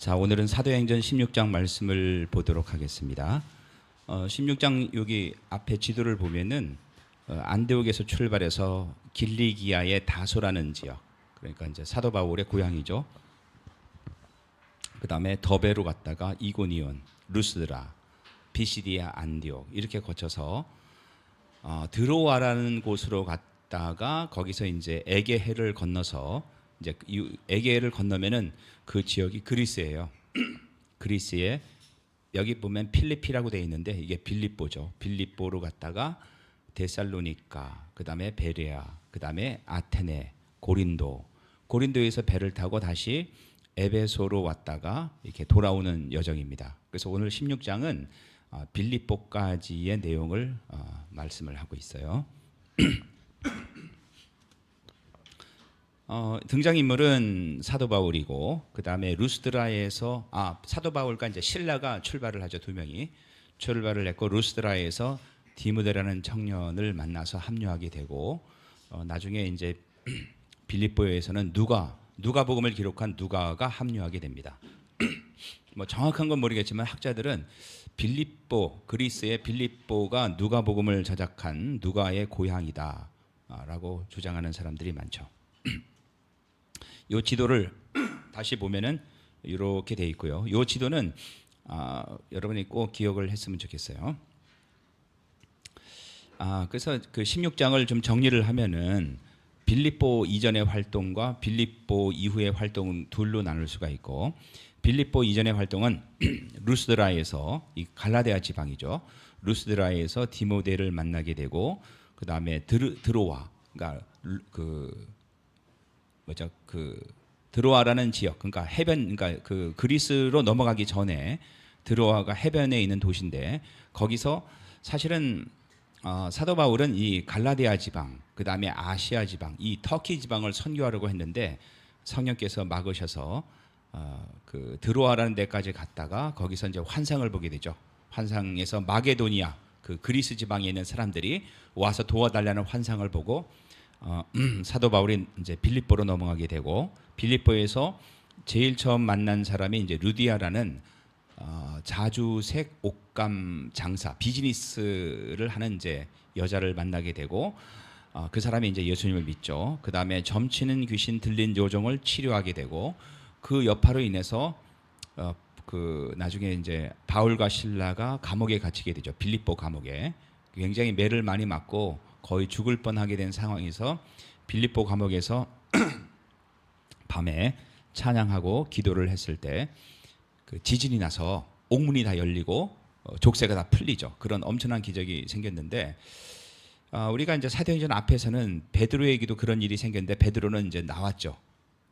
자, 오늘은 사도행전 16장 말씀을 보도록 하겠습니다. 16장 여기 앞에 지도를 보면은 안디옥에서 출발해서 길리기아의 다소라는 지역, 그러니까 이제 사도 바울의 고향이죠. 그다음에 더베로 갔다가 이고니온, 루스드라, 비시디아, 안디옥 이렇게 거쳐서 드로아라는 곳으로 갔다가 거기서 이제 에게해를 건너서 이제 에게해를 건너면은 그 지역이 그리스예요. 그리스에 여기 보면 필리피라고 되어 있는데 이게 빌립보죠. 빌립보로 갔다가 데살로니가, 그다음에 베레아, 그다음에 아테네, 고린도. 고린도에서 배를 타고 다시 에베소로 왔다가 이렇게 돌아오는 여정입니다. 그래서 오늘 16장은 빌립보까지의 내용을 말씀을 하고 있어요. 등장인물은 사도 바울이고, 그 다음에 루스드라에서 사도 바울과 이제 실라가 출발을 하죠. 두 명이 출발을 했고, 루스드라에서 디모데라는 청년을 만나서 합류하게 되고, 나중에 이제 빌립보에서는 누가복음을 기록한 누가가 합류하게 됩니다. 뭐 정확한 건 모르겠지만 학자들은 빌립보, 그리스의 빌립보가 누가복음을 저작한 누가의 고향이다라고 주장하는 사람들이 많죠. 이 지도를 다시 보면은 이렇게 돼 있고요. 이 지도는 여러분이 꼭 기억을 했으면 좋겠어요. 그래서 그 16장을 좀 정리를 하면은 빌립보 이전의 활동과 빌립보 이후의 활동은 둘로 나눌 수가 있고, 빌립보 이전의 활동은 루스드라에서 이 갈라디아 지방이죠. 루스드라에서 디모데를 만나게 되고, 그 다음에 드로아, 그러니까 드로아라는 지역, 그러니까 해변, 그러니까 그 그리스로 넘어가기 전에 드로아가 해변에 있는 도시인데, 거기서 사실은 사도 바울은 이 갈라디아 지방, 그 다음에 아시아 지방, 이 터키 지방을 선교하려고 했는데 성령께서 막으셔서 그 드로아라는 데까지 갔다가 거기서 이제 환상을 보게 되죠. 환상에서 마게도니아, 그 그리스 지방에 있는 사람들이 와서 도와달라는 환상을 보고 사도 바울이 이제 빌립보로 넘어가게 되고, 빌립보에서 제일 처음 만난 사람이 이제 루디아라는 자주색 옷감 장사, 비즈니스를 하는 이제 여자를 만나게 되고, 그 사람이 이제 예수님을 믿죠. 그 다음에 점치는 귀신 들린 요정을 치료하게 되고, 그 여파로 인해서 그 나중에 이제 바울과 실라가 감옥에 갇히게 되죠. 빌립보 감옥에 굉장히 매를 많이 맞고 거의 죽을 뻔하게 된 상황에서 빌립보 감옥에서 밤에 찬양하고 기도를 했을 때 그 지진이 나서 옥문이 다 열리고 족쇄가 다 풀리죠. 그런 엄청난 기적이 생겼는데, 우리가 이제 사도행전 앞에서는 베드로에게도 그런 일이 생겼는데 베드로는 이제 나왔죠.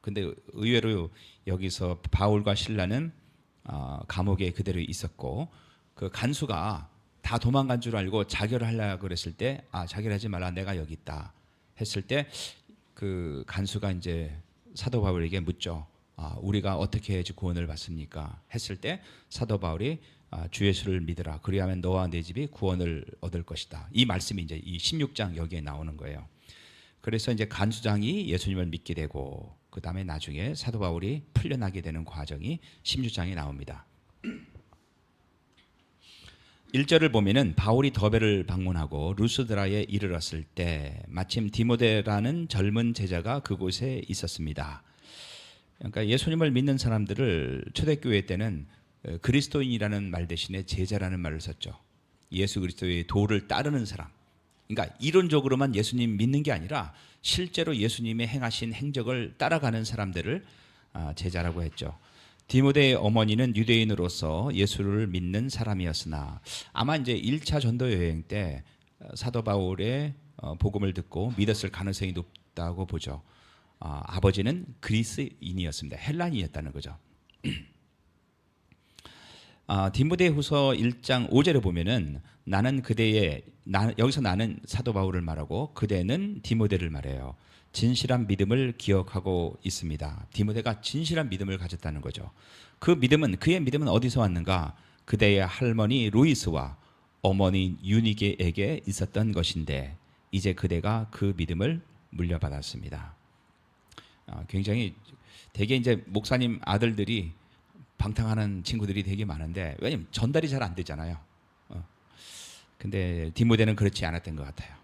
근데 의외로 여기서 바울과 실라는 감옥에 그대로 있었고, 그 간수가 다 도망간 줄 알고 자결을 하려고 그랬을 때 자결하지 말라, 내가 여기 있다 했을 때 그 간수가 이제 사도 바울에게 묻죠. 우리가 어떻게 해야지 구원을 받습니까? 했을 때 사도 바울이 주 예수를 믿으라, 그리하면 너와 내 집이 구원을 얻을 것이다. 이 말씀이 이제 이 16장 여기에 나오는 거예요. 그래서 이제 간수장이 예수님을 믿게 되고, 그 다음에 나중에 사도 바울이 풀려나게 되는 과정이 16장에 나옵니다. 1절을 보면은 바울이 더베를 방문하고 루스드라에 이르렀을 때 마침 디모데라는 젊은 제자가 그곳에 있었습니다. 그러니까 예수님을 믿는 사람들을 초대교회 때는 그리스도인이라는 말 대신에 제자라는 말을 썼죠. 예수 그리스도의 도를 따르는 사람. 그러니까 이론적으로만 예수님 믿는 게 아니라 실제로 예수님의 행하신 행적을 따라가는 사람들을 제자라고 했죠. 디모데의 어머니는 유대인으로서 예수를 믿는 사람이었으나 아마 이제 1차 전도 여행 때 사도 바울의 복음을 듣고 믿었을 가능성이 높다고 보죠. 아버지는 그리스인이었습니다. 헬란이었다는 거죠. 디모데후서 1장 5절에 보면은 여기서 나는 사도 바울을 말하고 그대는 디모데를 말해요. 진실한 믿음을 기억하고 있습니다. 디모데가 진실한 믿음을 가졌다는 거죠. 그의 믿음은 어디서 왔는가? 그대의 할머니 루이스와 어머니 유니게에게 있었던 것인데 이제 그대가 그 믿음을 물려받았습니다. 굉장히 대개 이제 목사님 아들들이 방탕하는 친구들이 되게 많은데 왜냐면 전달이 잘 안 되잖아요. 근데 디모데는 그렇지 않았던 것 같아요.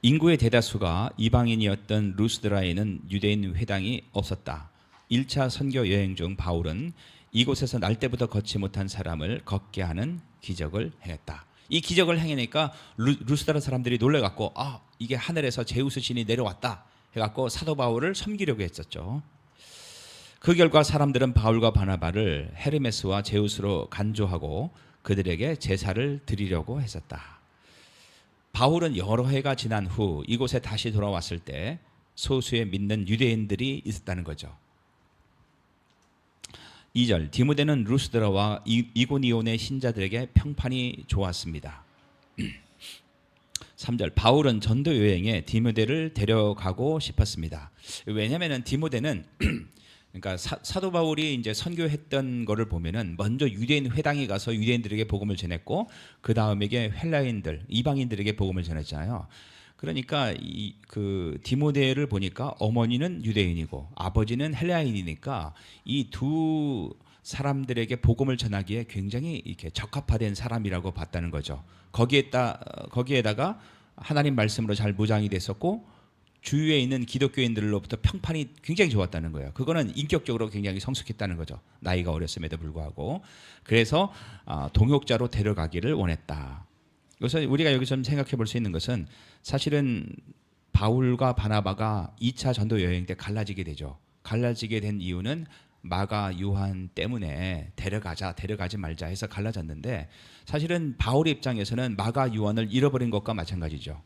인구의 대다수가 이방인이었던 루스드라에는 유대인 회당이 없었다. 1차 선교 여행 중 바울은 이곳에서 날 때부터 걷지 못한 사람을 걷게 하는 기적을 행했다. 이 기적을 행하니까 루스드라 사람들이 놀래갖고 이게 하늘에서 제우스 신이 내려왔다 해갖고 사도 바울을 섬기려고 했었죠. 그 결과 사람들은 바울과 바나바를 헤르메스와 제우스로 간주하고 그들에게 제사를 드리려고 했었다. 바울은 여러 해가 지난 후 이곳에 다시 돌아왔을 때 소수의 믿는 유대인들이 있었다는 거죠. 2절 디모데는 루스드라와 이고니온의 신자들에게 평판이 좋았습니다. 3절 바울은 전도 여행에 디모데를 데려가고 싶었습니다. 왜냐하면 디모데는 그러니까 사도 바울이 이제 선교했던 거를 보면은 먼저 유대인 회당에 가서 유대인들에게 복음을 전했고 그 다음에 헬라인들 이방인들에게 복음을 전했잖아요. 그러니까 그 디모데를 보니까 어머니는 유대인이고 아버지는 헬라인이니까 이 두 사람들에게 복음을 전하기에 굉장히 이렇게 적합화된 사람이라고 봤다는 거죠. 거기에다가 하나님 말씀으로 잘 무장이 됐었고 주위에 있는 기독교인들로부터 평판이 굉장히 좋았다는 거예요. 그거는 인격적으로 굉장히 성숙했다는 거죠. 나이가 어렸음에도 불구하고. 그래서 동역자로 데려가기를 원했다. 그래서 우리가 여기서 좀 생각해 볼 수 있는 것은 사실은 바울과 바나바가 2차 전도 여행 때 갈라지게 되죠. 갈라지게 된 이유는 마가 요한 때문에 데려가지 말자 해서 갈라졌는데 사실은 바울의 입장에서는 마가 요한을 잃어버린 것과 마찬가지죠.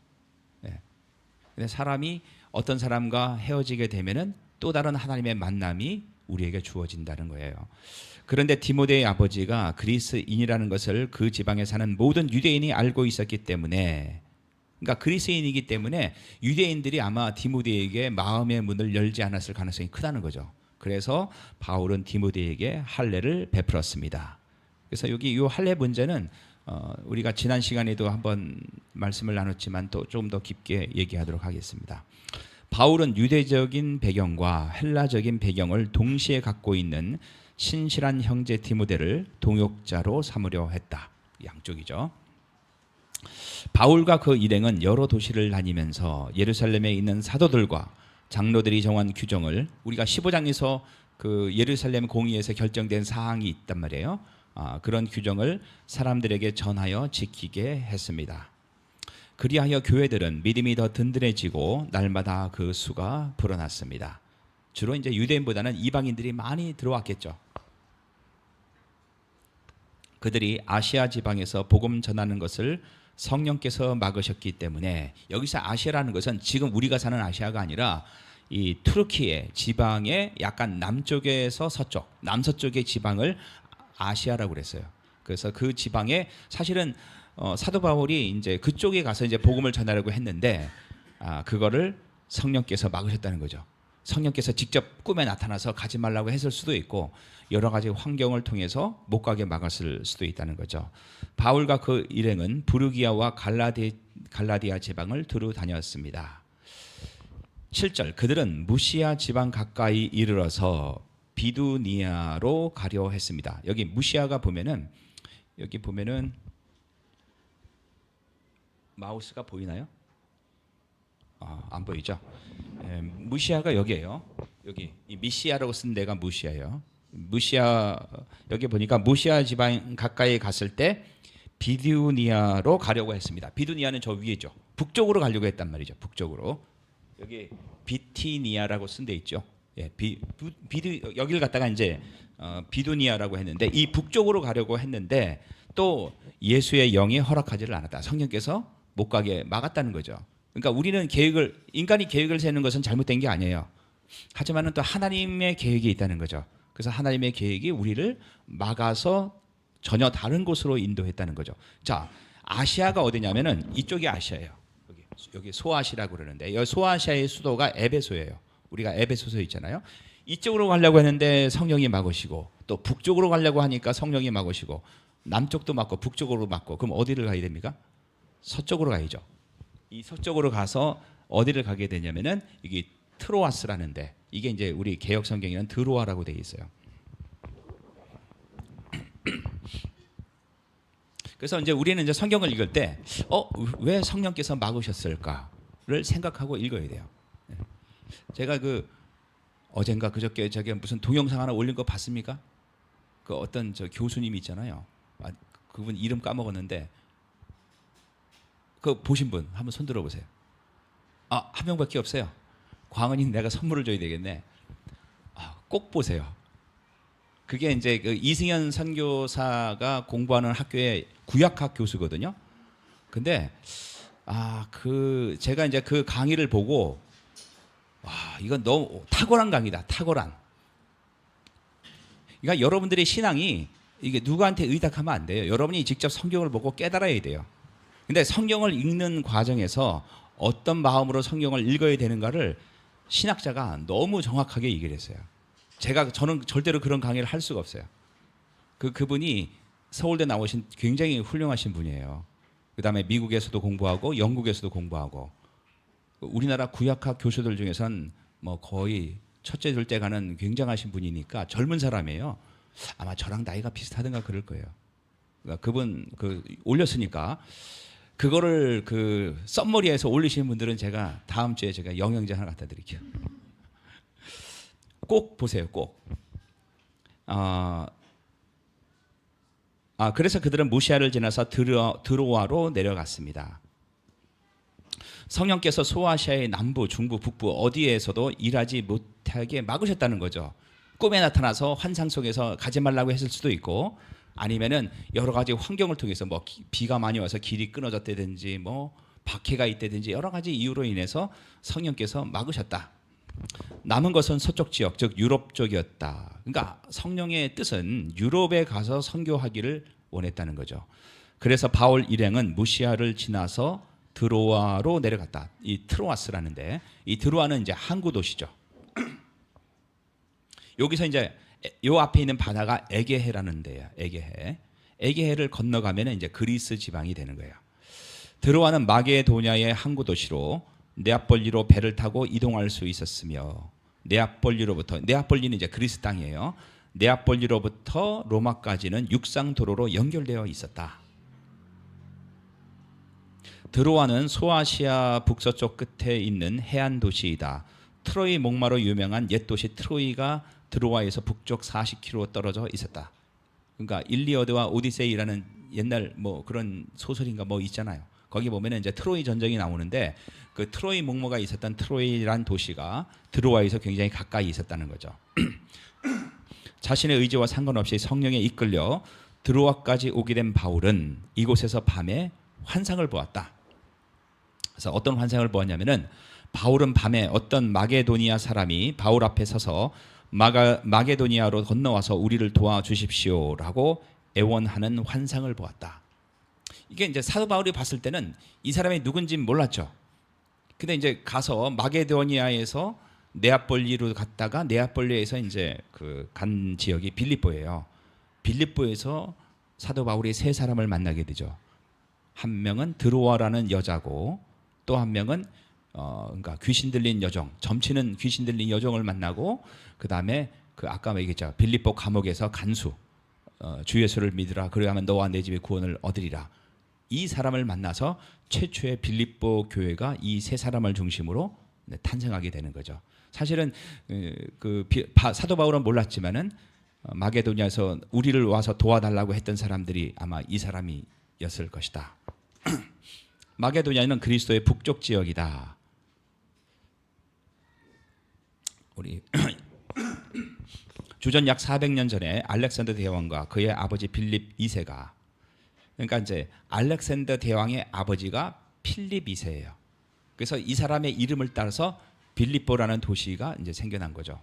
사람이 어떤 사람과 헤어지게 되면은 또 다른 하나님의 만남이 우리에게 주어진다는 거예요. 그런데 디모데의 아버지가 그리스인이라는 것을 그 지방에 사는 모든 유대인이 알고 있었기 때문에 그러니까 그리스인이기 때문에 유대인들이 아마 디모데에게 마음의 문을 열지 않았을 가능성이 크다는 거죠. 그래서 바울은 디모데에게 할례를 베풀었습니다. 그래서 여기 이 할례 문제는 우리가 지난 시간에도 한번 말씀을 나눴지만 또 좀 더 깊게 얘기하도록 하겠습니다. 바울은 유대적인 배경과 헬라적인 배경을 동시에 갖고 있는 신실한 형제 디모데를 동역자로 삼으려 했다. 양쪽이죠. 바울과 그 일행은 여러 도시를 다니면서 예루살렘에 있는 사도들과 장로들이 정한 규정을 우리가 15장에서 그 예루살렘 공의에서 결정된 사항이 있단 말이에요. 그런 규정을 사람들에게 전하여 지키게 했습니다. 그리하여 교회들은 믿음이 더 든든해지고 날마다 그 수가 불어났습니다. 주로 이제 유대인보다는 이방인들이 많이 들어왔겠죠. 그들이 아시아 지방에서 복음 전하는 것을 성령께서 막으셨기 때문에 여기서 아시아라는 것은 지금 우리가 사는 아시아가 아니라 이 투르키의 지방의 약간 남쪽에서 서쪽, 남서쪽의 지방을 아시아라고 그랬어요. 그래서 그 지방에 사실은 사도 바울이 이제 그쪽에 가서 이제 복음을 전하려고 했는데 그거를 성령께서 막으셨다는 거죠. 성령께서 직접 꿈에 나타나서 가지 말라고 했을 수도 있고 여러 가지 환경을 통해서 못 가게 막았을 수도 있다는 거죠. 바울과 그 일행은 부르기아와 갈라디아 지방을 두루 다녔습니다. 7절 그들은 무시아 지방 가까이 이르러서 비두니아로 가려 했습니다. 여기 무시아가 보면은 여기 보면은 마우스가 보이나요? 안 보이죠? 무시아가 여기예요. 여기 이 미시아라고 쓴 데가 무시아예요. 무시아 여기 보니까 무시아 지방 가까이 갔을 때 비두니아로 가려고 했습니다. 비두니아는 저 위에죠. 북쪽으로 가려고 했단 말이죠. 북쪽으로 여기 비티니아라고 쓴 데 있죠. 여기를 갖다가 이제 비두니아라고 했는데 이 북쪽으로 가려고 했는데 또 예수의 영이 허락하지를 않았다. 성령께서 못 가게 막았다는 거죠. 그러니까 우리는 인간이 계획을 세우는 것은 잘못된 게 아니에요. 하지만은 또 하나님의 계획이 있다는 거죠. 그래서 하나님의 계획이 우리를 막아서 전혀 다른 곳으로 인도했다는 거죠. 자, 아시아가 어디냐면은 이쪽이 아시아예요. 여기 소아시라고 그러는데 여기 소아시아의 수도가 에베소예요. 우리가 에베소서 있잖아요. 이쪽으로 가려고 했는데 성령이 막으시고 또 북쪽으로 가려고 하니까 성령이 막으시고 남쪽도 막고 북쪽으로 막고 그럼 어디를 가야 됩니까? 서쪽으로 가야죠. 이 서쪽으로 가서 어디를 가게 되냐면은 이게 트로아스라는데 이게 이제 우리 개역 성경에는 드로아라고 되어 있어요. 그래서 이제 우리는 이제 성경을 읽을 때, 왜 성령께서 막으셨을까를 생각하고 읽어야 돼요. 제가 어젠가 그저께 저기 무슨 동영상 하나 올린 거 봤습니까? 그 어떤 저 교수님이 있잖아요. 그분 이름 까먹었는데, 그 보신 분 한번 손 들어보세요. 한 명밖에 없어요. 광은이 내가 선물을 줘야 되겠네. 꼭 보세요. 그게 이제 그 이승현 선교사가 공부하는 학교의 구약학 교수거든요. 근데 제가 이제 그 강의를 보고 이건 너무 탁월한 강의다. 탁월한. 그러니까 여러분들의 신앙이 이게 누구한테 의탁하면 안 돼요. 여러분이 직접 성경을 보고 깨달아야 돼요. 근데 성경을 읽는 과정에서 어떤 마음으로 성경을 읽어야 되는가를 신학자가 너무 정확하게 얘기를 했어요. 저는 절대로 그런 강의를 할 수가 없어요. 그분이 서울대 나오신 굉장히 훌륭하신 분이에요. 그다음에 미국에서도 공부하고 영국에서도 공부하고, 우리나라 구약학 교수들 중에서는 뭐 거의 첫째 둘째 가는 굉장하신 분이니까 젊은 사람이에요. 아마 저랑 나이가 비슷하든가 그럴 거예요. 그러니까 그분 올렸으니까 그거를 썸머리에서 올리시는 분들은 제가 다음 주에 제가 영양제 하나 갖다 드릴게요. 꼭 보세요. 꼭. 그래서 그들은 무시아를 지나서 드로아로 내려갔습니다. 성령께서 소아시아의 남부, 중부, 북부 어디에서도 일하지 못하게 막으셨다는 거죠. 꿈에 나타나서 환상 속에서 가지 말라고 했을 수도 있고, 아니면은 여러 가지 환경을 통해서 뭐 비가 많이 와서 길이 끊어졌다든지 뭐 박해가 있다든지 여러 가지 이유로 인해서 성령께서 막으셨다. 남은 것은 서쪽 지역, 즉 유럽 쪽이었다. 그러니까 성령의 뜻은 유럽에 가서 선교하기를 원했다는 거죠. 그래서 바울 일행은 무시아를 지나서 드로아로 내려갔다. 이 트로아스라는데, 이 드로아는 이제 항구 도시죠. 여기서 이제 요 앞에 있는 바다가 에게해라는 데예요. 에게해를 건너가면 이제 그리스 지방이 되는 거예요. 드로아는 마게도냐의 항구 도시로 네아폴리로 배를 타고 이동할 수 있었으며, 네아폴리는 이제 그리스 땅이에요. 네아폴리로부터 로마까지는 육상 도로로 연결되어 있었다. 드로아는 소아시아 북서쪽 끝에 있는 해안 도시이다. 트로이 목마로 유명한 옛 도시 트로이가 드로아에서 북쪽 40km 떨어져 있었다. 그러니까 일리어드와 오디세이라는 옛날 뭐 그런 소설인가 뭐 있잖아요. 거기 보면은 이제 트로이 전쟁이 나오는데, 그 트로이 목마가 있었던 트로이란 도시가 드로아에서 굉장히 가까이 있었다는 거죠. 자신의 의지와 상관없이 성령에 이끌려 드로아까지 오게 된 바울은 이곳에서 밤에 환상을 보았다. 그래서 어떤 환상을 보았냐면은, 바울은 밤에 어떤 마게도니아 사람이 바울 앞에 서서 마게도니아로 건너와서 우리를 도와주십시오라고 애원하는 환상을 보았다. 이게 이제 사도 바울이 봤을 때는 이 사람이 누군지 몰랐죠. 근데 이제 가서 마게도니아에서 네아폴리로 갔다가 네아폴리에서 이제 간 지역이 빌립보예요. 빌립보에서 사도 바울이 세 사람을 만나게 되죠. 한 명은 드로아라는 여자고, 또 한 명은 그러니까 귀신 들린 여종, 점치는 귀신 들린 여종을 만나고, 그 다음에 아까 얘기했죠. 빌립보 감옥에서 간수, 주 예수를 믿으라. 그래야만 너와 내 집에 구원을 얻으리라. 이 사람을 만나서 최초의 빌립보 교회가 이 세 사람을 중심으로 탄생하게 되는 거죠. 사실은 사도 바울은 몰랐지만은 마게도냐에서 우리를 와서 도와달라고 했던 사람들이 아마 이 사람이었을 것이다. 마게도냐는 그리스도의 북쪽 지역이다. 우리 주전 약 400년 전에 알렉산더 대왕과 그의 아버지 빌립 2세가, 그러니까 이제 알렉산더 대왕의 아버지가 필립 2세예요. 그래서 이 사람의 이름을 따라서 빌립보라는 도시가 이제 생겨난 거죠.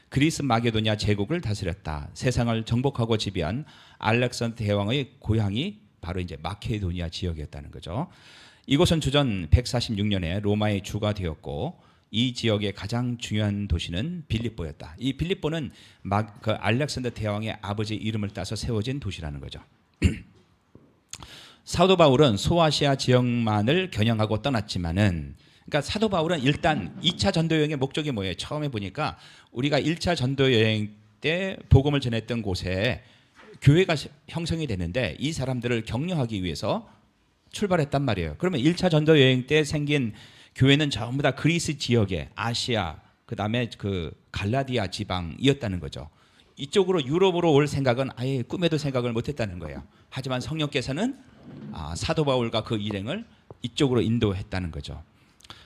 그리스 마게도냐 제국을 다스렸다. 세상을 정복하고 지배한 알렉산더 대왕의 고향이 바로 이제 마케도니아 지역이었다는 거죠. 이곳은 주전 146년에 로마의 주가 되었고, 이 지역의 가장 중요한 도시는 빌립보였다. 이 빌립보는 알렉산더 대왕의 아버지 이름을 따서 세워진 도시라는 거죠. 사도 바울은 소아시아 지역만을 겨냥하고 떠났지만은, 그러니까 사도 바울은 일단 2차 전도 여행의 목적이 뭐예요? 처음에 보니까 우리가 1차 전도 여행 때 복음을 전했던 곳에 교회가 형성이 되는데 이 사람들을 격려하기 위해서 출발했단 말이에요. 그러면 1차 전도 여행 때 생긴 교회는 전부 다 그리스 지역의 아시아, 그다음에 그 갈라디아 지방이었다는 거죠. 이쪽으로 유럽으로 올 생각은 아예 꿈에도 생각을 못했다는 거예요. 하지만 성령께서는 사도 바울과 그 일행을 이쪽으로 인도했다는 거죠.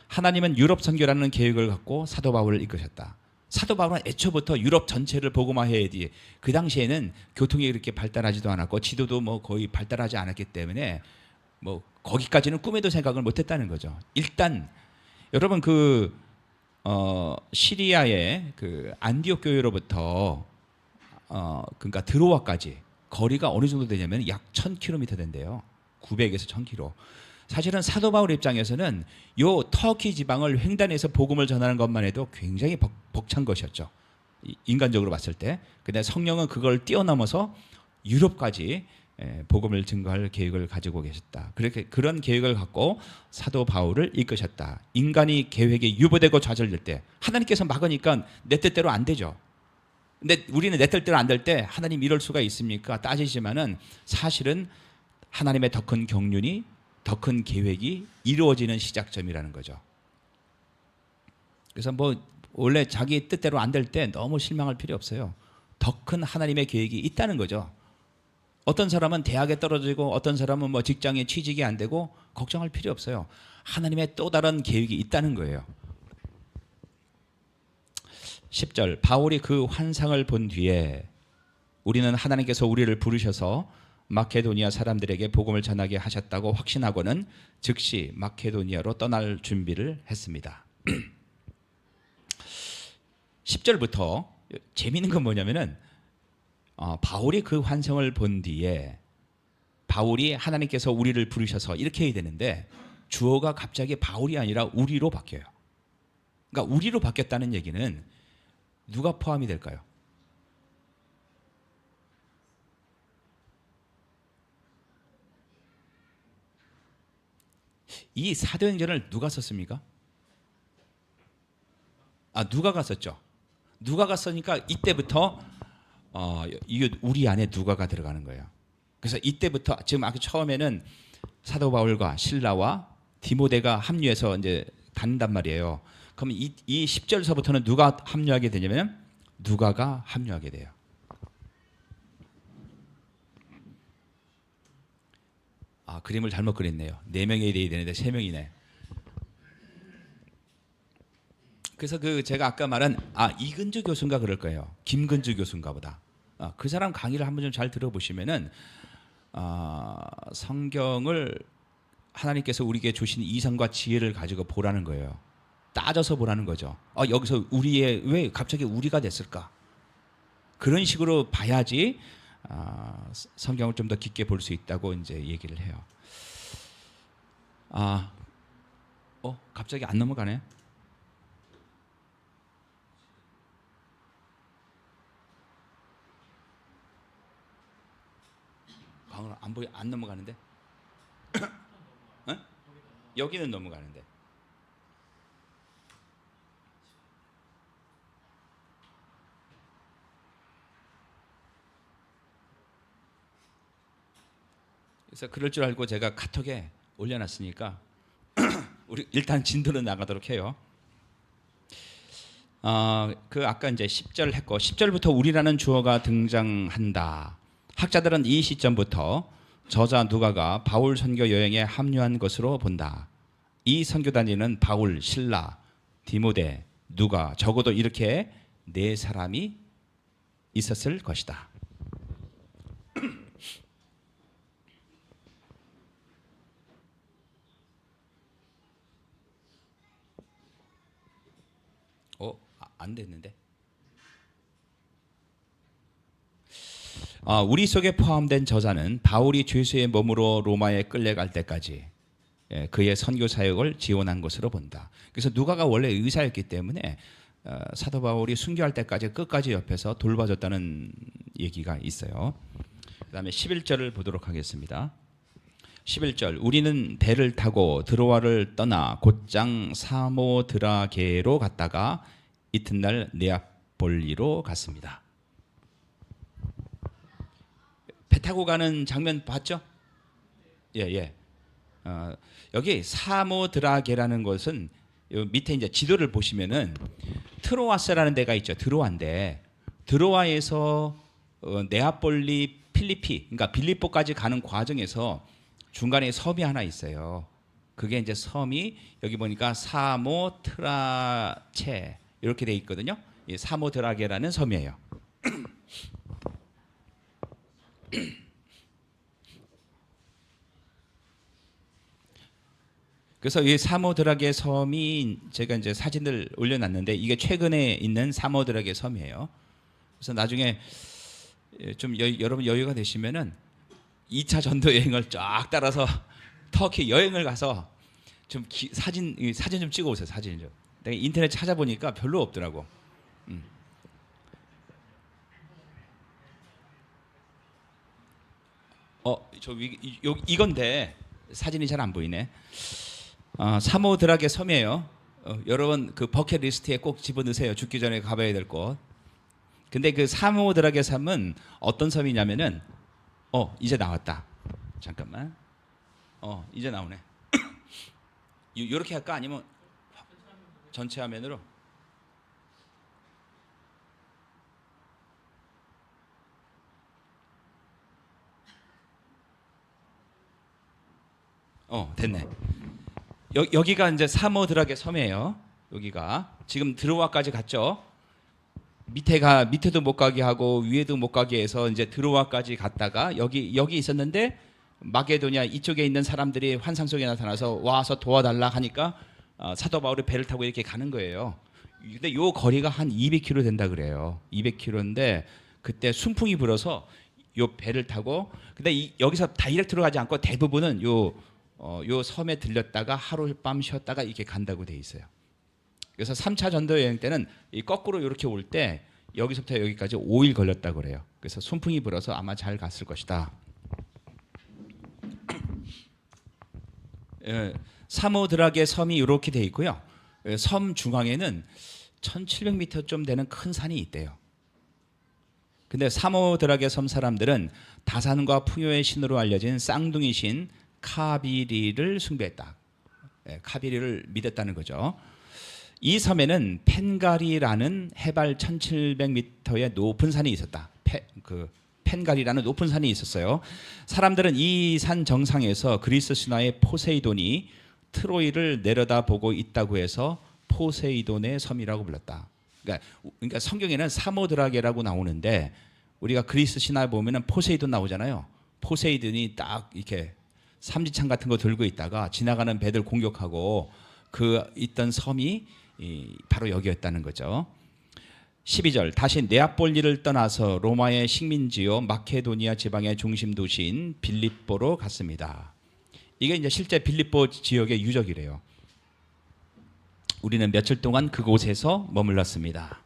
하나님은 유럽 선교라는 계획을 갖고 사도 바울을 이끄셨다. 사도 바울은 애초부터 유럽 전체를 복음화해야지. 그 당시에는 교통이 그렇게 발달하지도 않았고 지도도 뭐 거의 발달하지 않았기 때문에 뭐 거기까지는 꿈에도 생각을 못했다는 거죠. 일단 여러분 시리아의 그 안디옥 교회로부터 그러니까 드로아까지 거리가 어느 정도 되냐면 약 1000km 된대요. 900에서 1000km. 사실은 사도 바울 입장에서는 요 터키 지방을 횡단해서 복음을 전하는 것만 해도 굉장히 벅찬 것이었죠. 인간적으로 봤을 때. 근데 성령은 그걸 뛰어넘어서 유럽까지 복음을 증거할 계획을 가지고 계셨다. 그렇게 그런 계획을 갖고 사도 바울을 이끄셨다. 인간이 계획에 유보되고 좌절될 때 하나님께서 막으니까 내 뜻대로 안 되죠. 근데 우리는 내 뜻대로 안 될 때 하나님 이럴 수가 있습니까? 따지지만은 사실은 하나님의 더 큰 경륜이 더 큰 계획이 이루어지는 시작점이라는 거죠. 그래서 뭐 원래 자기 뜻대로 안 될 때 너무 실망할 필요 없어요. 더 큰 하나님의 계획이 있다는 거죠. 어떤 사람은 대학에 떨어지고 어떤 사람은 뭐 직장에 취직이 안 되고 걱정할 필요 없어요. 하나님의 또 다른 계획이 있다는 거예요. 10절 바울이 그 환상을 본 뒤에 우리는 하나님께서 우리를 부르셔서 마케도니아 사람들에게 복음을 전하게 하셨다고 확신하고는 즉시 마케도니아로 떠날 준비를 했습니다. 10절부터 재미있는 건 뭐냐면은 바울이 그 환상을 본 뒤에 바울이 하나님께서 우리를 부르셔서 이렇게 해야 되는데 주어가 갑자기 바울이 아니라 우리로 바뀌어요. 그러니까 우리로 바뀌었다는 얘기는 누가 포함이 될까요? 이 사도행전을 누가 썼습니까? 누가가 썼죠. 누가가 쓰니까 이때부터 이게 우리 안에 누가가 들어가는 거예요. 그래서 이때부터 지금 아까 처음에는 사도 바울과 실라와 디모데가 합류해서 이제 다닌단 말이에요. 그럼 이 10절서부터는 누가 합류하게 되냐면 누가가 합류하게 돼요. 그림을 잘못 그렸네요. 4명이 돼야 되는데 3명이네. 그래서 제가 아까 말한 이근주 교수인가 그럴 거예요. 김근주 교수인가 보다. 그 사람 강의를 한번 좀 잘 들어보시면은 성경을 하나님께서 우리에게 주신 이성과 지혜를 가지고 보라는 거예요. 따져서 보라는 거죠. 여기서 왜 갑자기 우리가 됐을까? 그런 식으로 봐야지 성경을 좀 더 깊게 볼 수 있다고 이제 얘기를 해요. 갑자기 안 넘어가네. 안 넘어가는데? 여기는 넘어가는데. 그래서 그럴 줄 알고 제가 카톡에 올려놨으니까 우리 일단 진도는 나가도록 해요. 아까 이제 10절 했고 10절부터 우리라는 주어가 등장한다. 학자들은 이 시점부터 저자 누가가 바울 선교 여행에 합류한 것으로 본다. 이 선교 단위는 바울, 실라, 디모데, 누가 적어도 이렇게 4사람이 있었을 것이다. 안 됐는데. 우리 속에 포함된 저자는 바울이 죄수의 몸으로 로마에 끌려갈 때까지 그의 선교 사역을 지원한 것으로 본다. 그래서 누가가 원래 의사였기 때문에 사도 바울이 순교할 때까지 끝까지 옆에서 돌봐줬다는 얘기가 있어요. 그 다음에 11절을 보도록 하겠습니다. 11절 우리는 배를 타고 드로아를 떠나 곧장 사모드라게로 갔다가 이튿날 네아폴리로 갔습니다. 배 타고 가는 장면 봤죠? 예, 예. 여기 사모드라게라는 것은 요 밑에 이제 지도를 보시면은 트로아스라는 데가 있죠. 드로아인데 드로아에서 네아폴리 필리피, 그러니까 빌립보까지 가는 과정에서 중간에 섬이 하나 있어요. 그게 이제 섬이 여기 보니까 사모트라체 이렇게 돼 있거든요. 이 사모드라게라는 섬이에요. 그래서 이 사모드라게 섬이 제가 이제 사진을 올려놨는데 이게 최근에 있는 사모드라게 섬이에요. 그래서 나중에 좀 여러분 여유가 되시면은 2차 전도 여행을 쫙 따라서 터키 여행을 가서 좀 사진 좀 찍어 오세요. 사진 좀. 내가 인터넷 찾아보니까 별로 없더라고. 이건데 사진이 잘 안 보이네. 사모드라게 섬이에요. 여러분 그 버킷리스트에 꼭 집어넣으세요. 죽기 전에 가봐야 될 곳. 근데 그 사모드라게 섬은 어떤 섬이냐면은 이제 나왔다. 잠깐만. 이제 나오네. 요렇게 할까 아니면 전체 화면으로? 됐네. 여기가 이제 사모드라게 섬이에요. 여기가 지금 드로아까지 갔죠. 밑에도 못 가게 하고 위에도 못 가게 해서 이제 드로아까지 갔다가 여기 있었는데 마게도냐 이쪽에 있는 사람들이 환상 속에 나타나서 와서 도와달라 하니까 사도 바울이 배를 타고 이렇게 가는 거예요. 근데 요 거리가 한 200km 된다 그래요. 200km인데 그때 순풍이 불어서 요 배를 타고 근데 여기서 다이렉트로 가지 않고 대부분은 요 섬에 들렸다가 하룻밤 쉬었다가 이렇게 간다고 돼 있어요. 그래서 3차 전도 여행 때는 이 거꾸로 이렇게 올 때 여기서부터 여기까지 5일 걸렸다고 그래요. 그래서 순풍이 불어서 아마 잘 갔을 것이다. 사모드라게 섬이 이렇게 돼 있고요. 섬 중앙에는 1700m 좀 되는 큰 산이 있대요. 근데 사모드라게 섬 사람들은 다산과 풍요의 신으로 알려진 쌍둥이 신 카비리를 숭배했다. 카비리를 믿었다는 거죠. 이 섬에는 펜가리라는 해발 1700m의 높은 산이 있었다. 펜가리라는 높은 산이 있었어요. 사람들은 이 산 정상에서 그리스 신화의 포세이돈이 트로이를 내려다보고 있다고 해서 포세이돈의 섬이라고 불렀다. 그러니까 성경에는 사모드라게라고 나오는데 우리가 그리스 신화에 보면은 포세이돈 나오잖아요. 포세이돈이 딱 이렇게 삼지창 같은 거 들고 있다가 지나가는 배들 공격하고 그 있던 섬이 바로 여기였다는 거죠. 12절 다시 네아폴리를 떠나서 로마의 식민지요 마케도니아 지방의 중심 도시인 빌립보로 갔습니다. 이게 이제 실제 빌립보 지역의 유적이래요. 우리는 며칠 동안 그곳에서 머물렀습니다.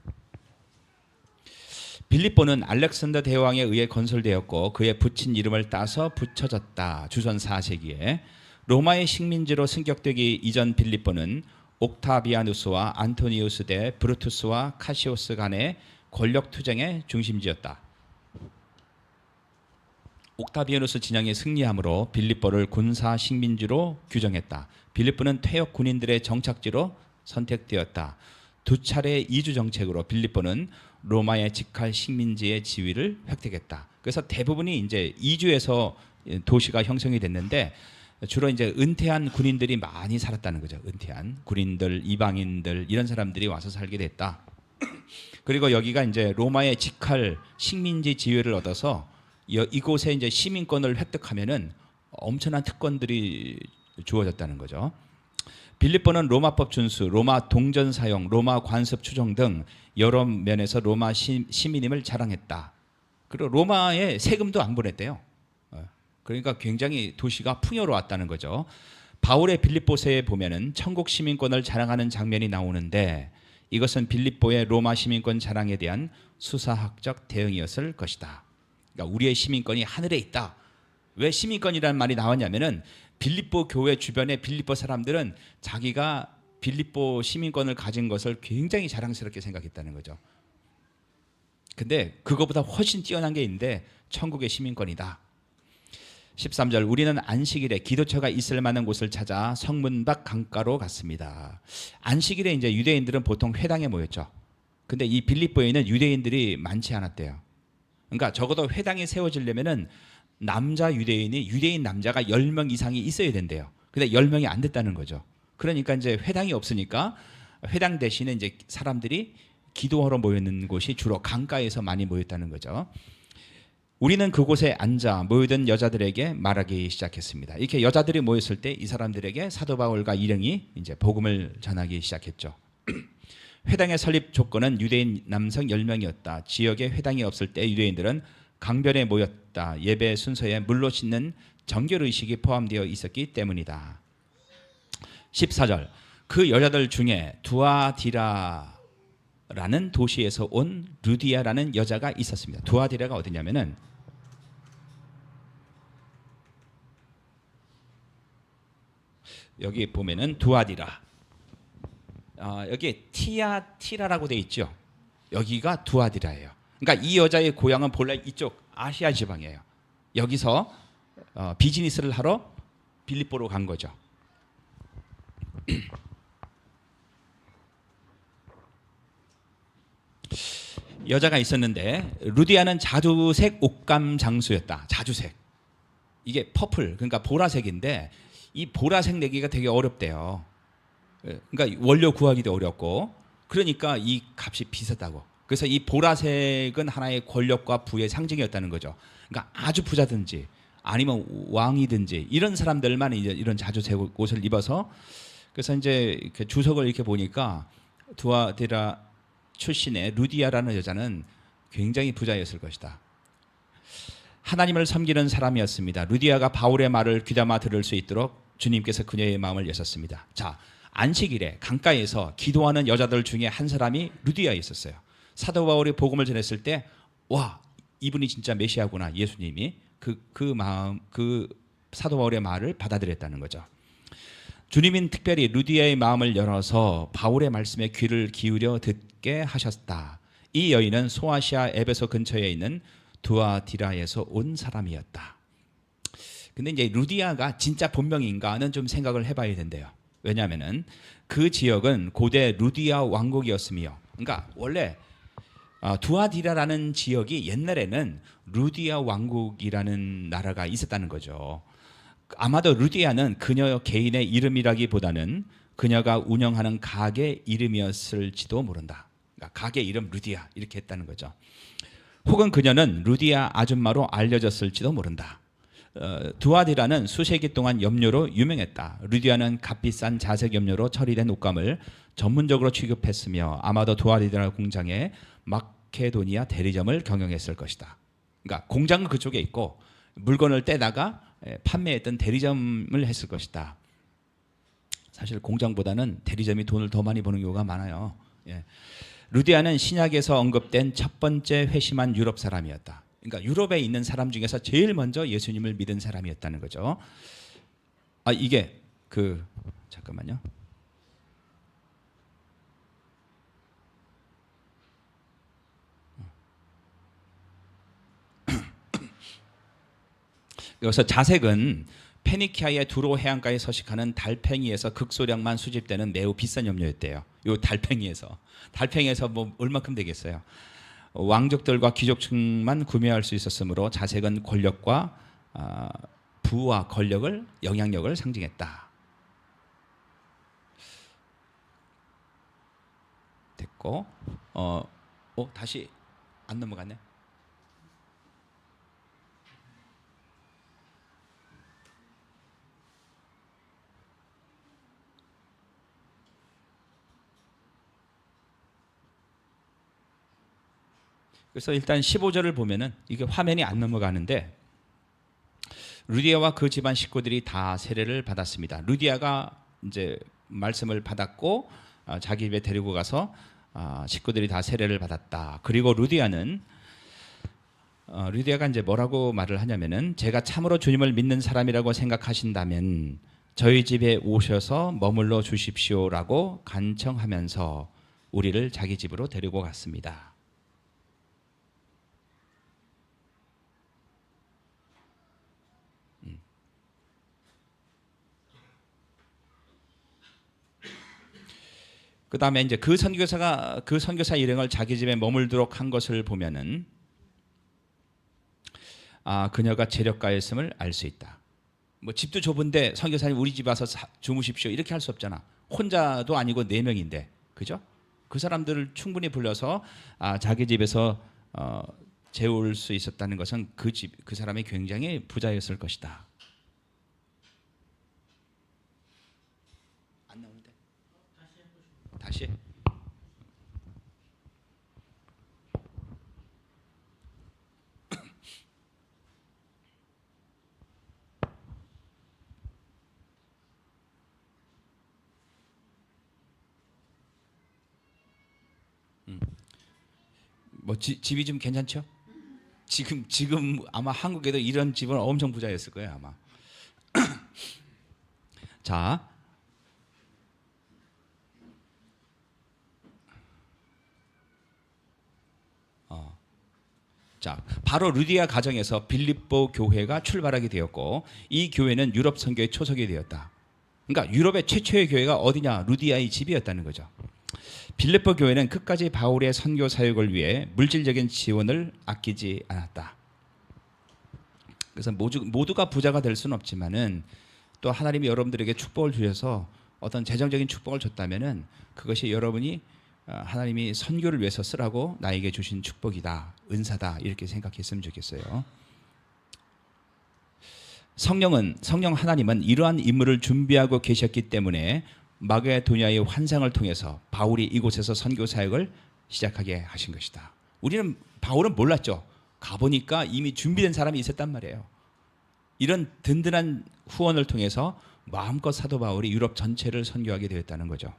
빌립보는 알렉산더 대왕에 의해 건설되었고 그의 붙인 이름을 따서 붙여졌다. 주전 4세기에 로마의 식민지로 승격되기 이전 빌립보는 옥타비아누스와 안토니우스 대 브루투스와 카시오스 간의 권력 투쟁의 중심지였다. 옥타비아누스 진영이 승리함으로 빌립보를 군사 식민지로 규정했다. 빌립보는 퇴역 군인들의 정착지로 선택되었다. 두 차례 이주 정책으로 빌립보는 로마의 직할 식민지의 지위를 획득했다. 그래서 대부분이 이제 이주해서 도시가 형성이 됐는데 주로 이제 은퇴한 군인들이 많이 살았다는 거죠. 은퇴한 군인들, 이방인들 이런 사람들이 와서 살게 됐다. 그리고 여기가 이제 로마의 직할 식민지 지위를 얻어서 이곳에 이제 시민권을 획득하면은 엄청난 특권들이 주어졌다는 거죠. 빌립보는 로마법 준수, 로마 동전 사용, 로마 관습 추종 등 여러 면에서 로마 시민임을 자랑했다. 그리고 로마에 세금도 안 보냈대요. 그러니까 굉장히 도시가 풍요로웠다는 거죠. 바울의 빌립보서에 보면은 천국 시민권을 자랑하는 장면이 나오는데 이것은 빌립보의 로마 시민권 자랑에 대한 수사학적 대응이었을 것이다. 그러니까 우리의 시민권이 하늘에 있다. 왜 시민권이라는 말이 나왔냐면은 빌립보 교회 주변의 빌립보 사람들은 자기가 빌립보 시민권을 가진 것을 굉장히 자랑스럽게 생각했다는 거죠. 근데 그거보다 훨씬 뛰어난 게 있는데 천국의 시민권이다. 13절 우리는 안식일에 기도처가 있을 만한 곳을 찾아 성문 밖 강가로 갔습니다. 안식일에 이제 유대인들은 보통 회당에 모였죠. 근데 이 빌립보에는 유대인들이 많지 않았대요. 그러니까 적어도 회당이 세워지려면은 남자 유대인 남자가 10명 이상이 있어야 된대요. 근데 10명이 안 됐다는 거죠. 그러니까 이제 회당이 없으니까 회당 대신에 이제 사람들이 기도하러 모였는 곳이 주로 강가에서 많이 모였다는 거죠. 우리는 그곳에 앉아 모이던 여자들에게 말하기 시작했습니다. 이렇게 여자들이 모였을 때 이 사람들에게 사도 바울과 일행이 이제 복음을 전하기 시작했죠. 회당의 설립 조건은 유대인 남성 10명이었다. 지역에 회당이 없을 때 유대인들은 강변에 모였다. 예배 순서에 물로 씻는 정결의식이 포함되어 있었기 때문이다. 14절 그 여자들 중에 두아디라라는 도시에서 온 루디아라는 여자가 있었습니다. 두아디라가 어디냐면은 여기 보면은 두아디라 여기 티아티라라고 돼 있죠. 여기가 두아디라예요. 그러니까 이 여자의 고향은 본래 이쪽 아시아 지방이에요. 여기서 비즈니스를 하러 빌립보로 간 거죠. 여자가 있었는데 루디아는 자주색 옷감 장수였다. 자주색. 이게 퍼플 그러니까 보라색인데 이 보라색 내기가 되게 어렵대요. 그러니까 원료 구하기도 어렵고 그러니까 이 값이 비싸다고. 그래서 이 보라색은 하나의 권력과 부의 상징이었다는 거죠. 그러니까 아주 부자든지 아니면 왕이든지 이런 사람들만 이제 이런 자주색 옷을 입어서 그래서 이제 이렇게 주석을 이렇게 보니까 두아디라 출신의 루디아라는 여자는 굉장히 부자였을 것이다. 하나님을 섬기는 사람이었습니다. 루디아가 바울의 말을 귀담아 들을 수 있도록 주님께서 그녀의 마음을 여셨습니다. 자, 안식일에 강가에서 기도하는 여자들 중에 한 사람이 루디아에 있었어요. 사도 바울이 복음을 전했을 때 와, 이분이 진짜 메시아구나. 예수님이 그 사도 바울의 말을 받아들였다는 거죠. 주님은 특별히 루디아의 마음을 열어서 바울의 말씀에 귀를 기울여 듣게 하셨다. 이 여인은 소아시아 에베소 근처에 있는 두아디라에서 온 사람이었다. 근데 이제 루디아가 진짜 본명인가는 좀 생각을 해봐야 된대요. 왜냐하면은 그 지역은 고대 루디아 왕국이었으며, 그러니까 원래 두아디라라는 지역이 옛날에는 루디아 왕국이라는 나라가 있었다는 거죠. 아마도 루디아는 그녀 개인의 이름이라기보다는 그녀가 운영하는 가게 이름이었을지도 모른다. 그러니까 가게 이름 루디아 이렇게 했다는 거죠. 혹은 그녀는 루디아 아줌마로 알려졌을지도 모른다. 두아디라는 수세기 동안 염료로 유명했다. 루디아는 값비싼 자색 염료로 처리된 옷감을 전문적으로 취급했으며 아마도 두아디라 공장에 마케도니아 대리점을 경영했을 것이다. 그러니까 공장은 그쪽에 있고 물건을 떼다가 판매했던 대리점을 했을 것이다. 사실 공장보다는 대리점이 돈을 더 많이 버는 경우가 많아요. 예. 루디아는 신약에서 언급된 첫 번째 회심한 유럽 사람이었다. 그러니까 유럽에 있는 사람 중에서 제일 먼저 예수님을 믿은 사람이었다는 거죠. 이게 잠깐만요. 여기서 자색은 페니키아의 두로 해안가에 서식하는 달팽이에서 극소량만 수집되는 매우 비싼 염료였대요. 요 달팽이에서 뭐 얼마큼 되겠어요. 왕족들과 귀족층만 구매할 수 있었으므로 자색은 권력과 부와 권력을 영향력을 상징했다. 됐고 다시 안 넘어갔네. 그래서 일단 15절을 보면은 이게 화면이 안 넘어가는데 루디아와 그 집안 식구들이 다 세례를 받았습니다. 루디아가 이제 말씀을 받았고 자기 집에 데리고 가서 식구들이 다 세례를 받았다. 그리고 루디아가 이제 뭐라고 말을 하냐면은 제가 참으로 주님을 믿는 사람이라고 생각하신다면 저희 집에 오셔서 머물러 주십시오라고 간청하면서 우리를 자기 집으로 데리고 갔습니다. 그다음에 이제 그 선교사가 그 선교사 일행을 자기 집에 머물도록 한 것을 보면은 그녀가 재력가였음을 알 수 있다. 뭐 집도 좁은데 선교사님 우리 집 와서 주무십시오 이렇게 할 수 없잖아. 혼자도 아니고 4명인데, 그죠? 그 사람들을 충분히 불러서 자기 집에서 재울 수 있었다는 것은 그 사람이 굉장히 부자였을 것이다. 안 나오는데? 다시. 뭐 집이 좀 괜찮죠? 지금 아마 한국에도 이런 집은 엄청 부자였을 거예요 아마. 자, 바로 루디아 가정에서 빌립보 교회가 출발하게 되었고 이 교회는 유럽 선교의 초석이 되었다. 그러니까 유럽의 최초의 교회가 어디냐? 루디아의 집이었다는 거죠. 빌립보 교회는 끝까지 바울의 선교 사역을 위해 물질적인 지원을 아끼지 않았다. 그래서 모두가 부자가 될 수는 없지만은 또 하나님이 여러분들에게 축복을 주셔서 어떤 재정적인 축복을 줬다면은 그것이 여러분이 하나님이 선교를 위해서 쓰라고 나에게 주신 축복이다, 은사다 이렇게 생각했으면 좋겠어요. 성령 하나님은 이러한 임무를 준비하고 계셨기 때문에 마게도냐의 환상을 통해서 바울이 이곳에서 선교 사역을 시작하게 하신 것이다. 바울은 몰랐죠. 가보니까 이미 준비된 사람이 있었단 말이에요. 이런 든든한 후원을 통해서 마음껏 사도 바울이 유럽 전체를 선교하게 되었다는 거죠.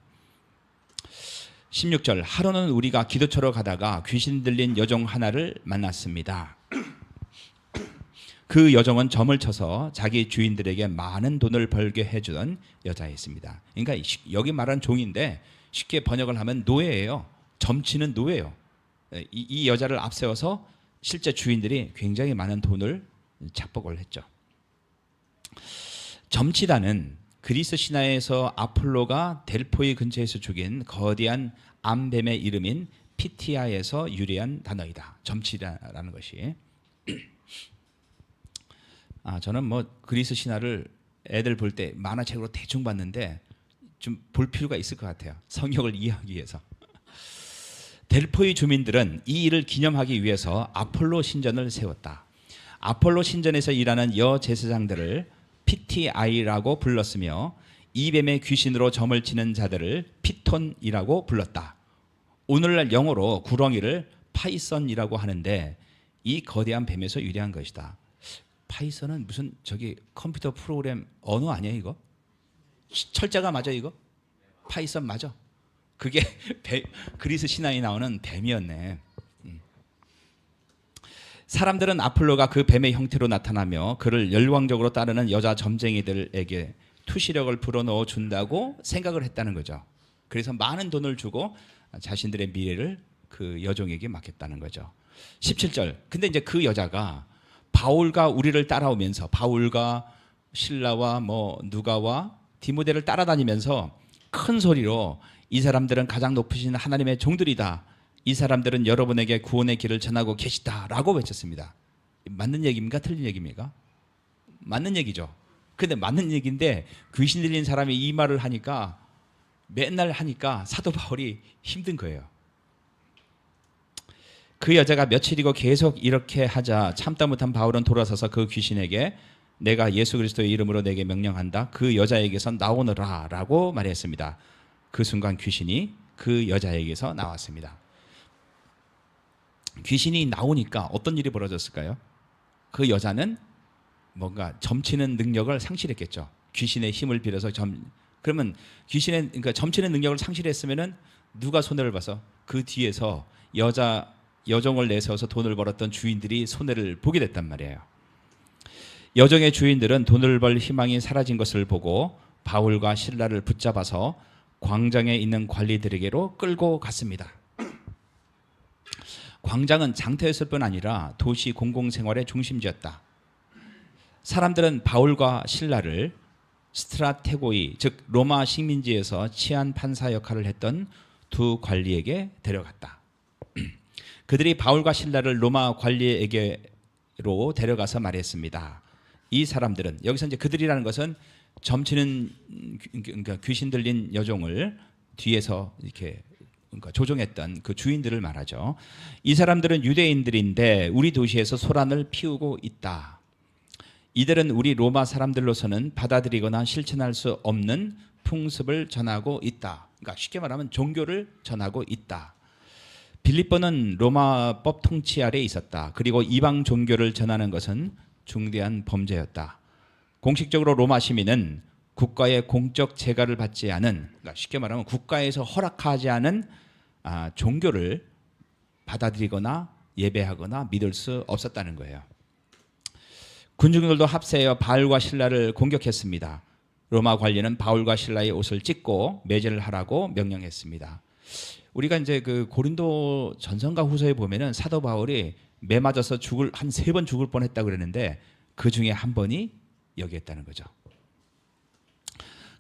16절, 하루는 우리가 기도처로 가다가 귀신 들린 여종 하나를 만났습니다. 그 여종은 점을 쳐서 자기 주인들에게 많은 돈을 벌게 해주던 여자였습니다. 그러니까 여기 말한 종인데 쉽게 번역을 하면 노예예요. 점치는 노예예요. 이 여자를 앞세워서 실제 주인들이 굉장히 많은 돈을 착복을 했죠. 점치다는 그리스 신화에서 아폴로가 델포이 근처에서 죽인 거대한 암뱀의 이름인 피티아에서 유래한 단어이다. 점치다라는 것이. 저는 뭐 그리스 신화를 애들 볼 때 만화책으로 대충 봤는데 좀 볼 필요가 있을 것 같아요. 성경을 이해하기 위해서. 델포이 주민들은 이 일을 기념하기 위해서 아폴로 신전을 세웠다. 아폴로 신전에서 일하는 여제사장들을 PTI라고 불렀으며 이 뱀의 귀신으로 점을 치는 자들을 피톤이라고 불렀다. 오늘날 영어로 구렁이를 파이썬이라고 하는데 이 거대한 뱀에서 유래한 것이다. 파이썬은 무슨 컴퓨터 프로그램 언어 아니에요 이거? 철자가 맞아 이거? 파이썬 맞아? 그게 그리스 신화에 나오는 뱀이었네. 사람들은 아폴로가 그 뱀의 형태로 나타나며 그를 열광적으로 따르는 여자 점쟁이들에게 투시력을 불어넣어 준다고 생각을 했다는 거죠. 그래서 많은 돈을 주고 자신들의 미래를 그 여종에게 맡겼다는 거죠. 17절. 근데 이제 그 여자가 바울과 우리를 따라오면서 바울과 실라와 누가와 디모데를 따라다니면서 큰 소리로 이 사람들은 가장 높으신 하나님의 종들이다. 이 사람들은 여러분에게 구원의 길을 전하고 계시다라고 외쳤습니다. 맞는 얘기입니까? 틀린 얘기입니까? 맞는 얘기죠. 근데 맞는 얘기인데 귀신 들린 사람이 이 말을 하니까 맨날 하니까 사도 바울이 힘든 거예요. 그 여자가 며칠이고 계속 이렇게 하자 참다 못한 바울은 돌아서서 그 귀신에게 내가 예수 그리스도의 이름으로 내게 명령한다. 그 여자에게서 나오너라 라고 말했습니다. 그 순간 귀신이 그 여자에게서 나왔습니다. 귀신이 나오니까 어떤 일이 벌어졌을까요? 그 여자는 뭔가 점치는 능력을 상실했겠죠. 귀신의 힘을 빌어서 그러면 그러니까 점치는 능력을 상실했으면은 누가 손해를 봐서 그 뒤에서 여종을 내세워서 돈을 벌었던 주인들이 손해를 보게 됐단 말이에요. 여종의 주인들은 돈을 벌 희망이 사라진 것을 보고 바울과 실라를 붙잡아서 광장에 있는 관리들에게로 끌고 갔습니다. 광장은 장터였을 뿐 아니라 도시 공공생활의 중심지였다. 사람들은 바울과 실라를 스트라테고이, 즉 로마 식민지에서 치안 판사 역할을 했던 두 관리에게 데려갔다. 그들이 바울과 실라를 로마 관리에게로 데려가서 말했습니다. 이 사람들은, 여기서 이제 그들이라는 것은 점치는 그러니까 귀신 들린 여종을 뒤에서 이렇게 그러니까 조종했던 그 주인들을 말하죠. 이 사람들은 유대인들인데 우리 도시에서 소란을 피우고 있다. 이들은 우리 로마 사람들로서는 받아들이거나 실천할 수 없는 풍습을 전하고 있다. 그러니까 쉽게 말하면 종교를 전하고 있다. 빌립보는 로마법 통치 아래에 있었다. 그리고 이방 종교를 전하는 것은 중대한 범죄였다. 공식적으로 로마 시민은 국가의 공적 재가를 받지 않은, 그러니까 쉽게 말하면 국가에서 허락하지 않은 종교를 받아들이거나 예배하거나 믿을 수 없었다는 거예요. 군중들도 합세하여 바울과 신라를 공격했습니다. 로마 관리는 바울과 신라의 옷을 찢고 매질을 하라고 명령했습니다. 우리가 이제 그 고린도 전서인가 후서에 보면은 사도 바울이 매 맞아서 한 3번 죽을 뻔했다고 그랬는데 그 중에 한 번이 여기였다는 거죠.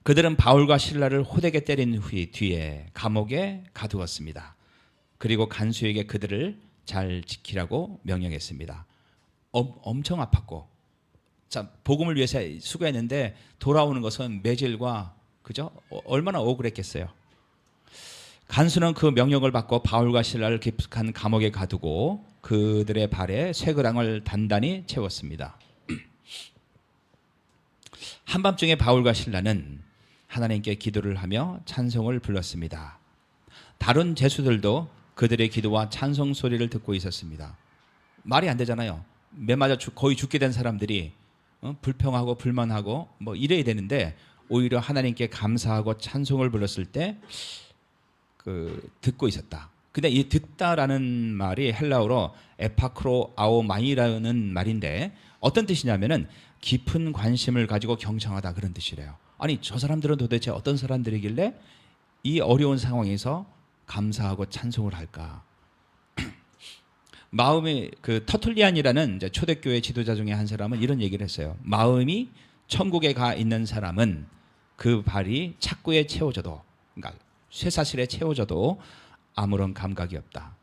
그들은 바울과 신라를 호되게 때린 뒤에 감옥에 가두었습니다. 그리고 간수에게 그들을 잘 지키라고 명령했습니다. 엄청 아팠고, 자, 복음을 위해서 수고했는데 돌아오는 것은 매질과, 그죠? 얼마나 억울했겠어요. 간수는 그 명령을 받고 바울과 신라를 깊숙한 감옥에 가두고 그들의 발에 쇠그랑을 단단히 채웠습니다. 한밤중에 바울과 신라는 하나님께 기도를 하며 찬송을 불렀습니다. 다른 죄수들도 그들의 기도와 찬송 소리를 듣고 있었습니다. 말이 안 되잖아요. 매 맞아 거의 죽게 된 사람들이 불평하고 불만하고 뭐 이래야 되는데 오히려 하나님께 감사하고 찬송을 불렀을 때 듣고 있었다. 근데 이 듣다라는 말이 헬라어로 에파크로 아오마이라는 말인데 어떤 뜻이냐면은 깊은 관심을 가지고 경청하다, 그런 뜻이래요. 아니, 저 사람들은 도대체 어떤 사람들이길래 이 어려운 상황에서 감사하고 찬송을 할까? 마음이 터툴리안이라는 이제 초대교회 지도자 중에 한 사람은 이런 얘기를 했어요. 마음이 천국에 가 있는 사람은 그 발이 착고에 채워져도, 그러니까 쇠사슬에 채워져도 아무런 감각이 없다.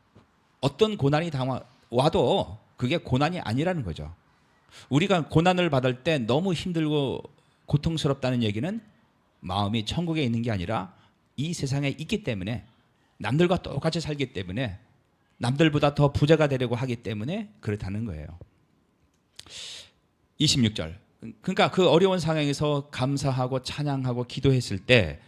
어떤 고난이 와도 그게 고난이 아니라는 거죠. 우리가 고난을 받을 때 너무 힘들고 고통스럽다는 얘기는 마음이 천국에 있는 게 아니라 이 세상에 있기 때문에, 남들과 똑같이 살기 때문에, 남들보다 더 부자가 되려고 하기 때문에 그렇다는 거예요. 26절. 그러니까 그 어려운 상황에서 감사하고 찬양하고 기도했을 때